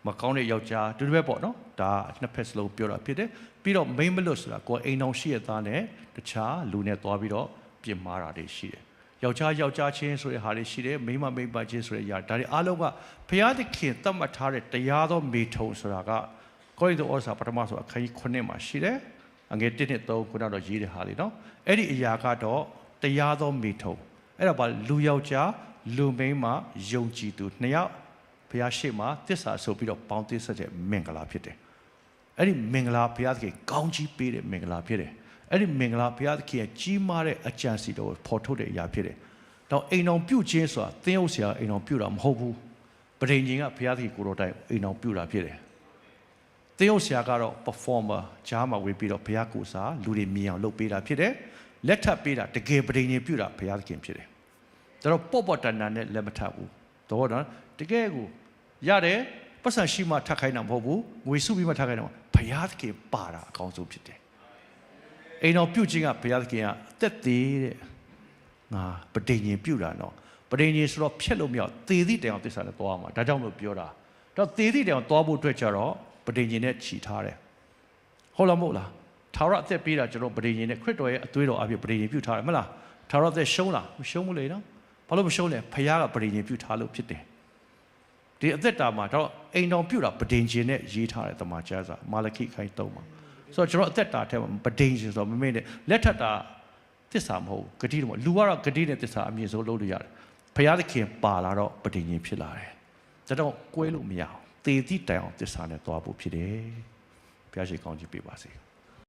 မကောင်းတဲ့ယောက်ျားတူတူပဲပေါ့နော်ဒါနှစ်ဖက်စလုံးပြောတာဖြစ်တယ်ပြီးတော့မိမ့်မလွတ်ဆိုတာကိုယ်အိမ်တော်ရှိရသားနဲ့တခြားလူနဲ့သွားပြီးတော့ပြင်မာတာတွေရှိတယ်ယောက်ျားချင်းဆိုတဲ့ဟာတွေရှိတယ်မိန်းမချင်းဆိုတဲ့အရာဒါတွေအားလုံးကဘုရားသခင်သတ်မှတ်ထားတဲ့တရားသောမိထုံဆိုတာကကိုရိန္သုဩစာပထမဆိုအခန်းကြီး9မှာရှိတယ်အငယ်1နဲ့3ခုနတော့ရေးတဲ့ဟာတွေနော်အဲ့ဒီအရာကတော့တရားသောမိထုံအဲ့ဒါပါလူယောက်ျားလူမိန်းမယုံကြည်သူနှစ်ယောက်ဘုရားရှိခိုးသစ္စာဆိုပြီးတော့ပေါင်းသင်းဆက်တဲ့မင်္ဂလာဖြစ်တယ်အဲ့ဒီမင်္ဂလာဘုရားသခင်ကောင်းကြီးပေးတဲ့မင်္ဂလာဖြစ်တယ်အဲ့ဒီမင်္ဂလာဘုရားသခင်ရဲ့ကြီးမားတဲ့အကြံစီတော်ကိုဖော်ထုတ်တဲ့အရာဖြစ်တယ်တော့အိမ်တော်ပြုတ်ခြင်းဆိုတာသင်းဥဆရာအိမ်တော်ပြုတ်တာမဟုတ်ဘူးပဋိညာဉ်ကဘုရားသခင်ကိုယ်တော်တိုင်အိမ်တော်ပြုတ်တာဖြစ်တယ်သင်းဥဆရာကတော့ performer ဂျားမှာဝေပြီးတော့ဘုရားကိုယ်စားလူတွေမြင်အောင်လုပ်ပေးတာဖြစ်တယ်လက်ထပ်ပေးတာတကယ်ပဋိညာဉ်ပြုတ်တာဘုရားသခင်ဖြစ်တယ်ဒါတော့ပေါ့တန်တန်နဲ့လက်မထပ်ဘူးတော့တကယ်ကိုရတယ်ပတ်စံရှိမှထပ်ခိုင်းတာမဟုတ်ဘူးငွေစုပြီးမှထပ်ခိုင်းတာဘုရားသခင်ပါတာအကောင်းဆုံးဖြစ်တယ်အိမ်တော်ပြုတ်ခြင်းကဘုရားသခင်ကအသက်သေးတဲ့ငါပဋိညာဉ်ပြုတ်တာနော်ပဋိညာဉ်ဆိုတော့ဖြတ်လို့မရသေသည့်တိုင်အောင်သစ္စာနဲ့သွားမှာဒါကြောင့်လို့ပြောတာတော့သေသည့်တိုင်အောင်သွားဖို့အတွက်ကြတော့ပဋိညာဉ်နဲ့ခြိထားတယ်ဟုတ်လားမဟုတ်လားထာဝရအသက်ပေးတာကျွန်တော်ပဋိညာဉ်နဲ့ခရစ်တော်ရဲ့အသွေးတော်အပြည့်ပဋိညာဉ်ပြုတ်ထားတယ်မလားထာဝရအသက်ရှုံးလားမရှုံးဘူးလေနော်ဘာလို့မရှုံးလဲဘုရားကပဋိညာဉ်ပြုတ်ထားလို့ဖြစ်တယ်ဒီအသက်တာမှာတော့အိမ်တော်ပြုတ်တာပဋိညာဉ်နဲ့ရေးထားတယ်တမန်ကျမ်းစာမာလခိခိုင်း3မှာဆိုတော့ကျွန်တော်အသက်တာထဲမှာပဋိညာဉ်ဆိုတော့မမေ့နဲ့လက်ထပ်တာသစ္စာမဟုတ်ဂတိတော့လူကတော့ဂတိနဲ့သစ္စာအမြင့်ဆုံးလုပ်လို့ရတယ်ဘုရားသခင်ပါလာတော့ပဋိညာဉ်ဖြစ်လာတယ်ဒါတော့ကွဲလို့မရအောင်သေသည့်တိုင်အောင်သစ္စာနဲ့သွားဖို့ဖြစ်တယ်ဘုရားရှိခိုးကောင်းချီးပေးပါစေ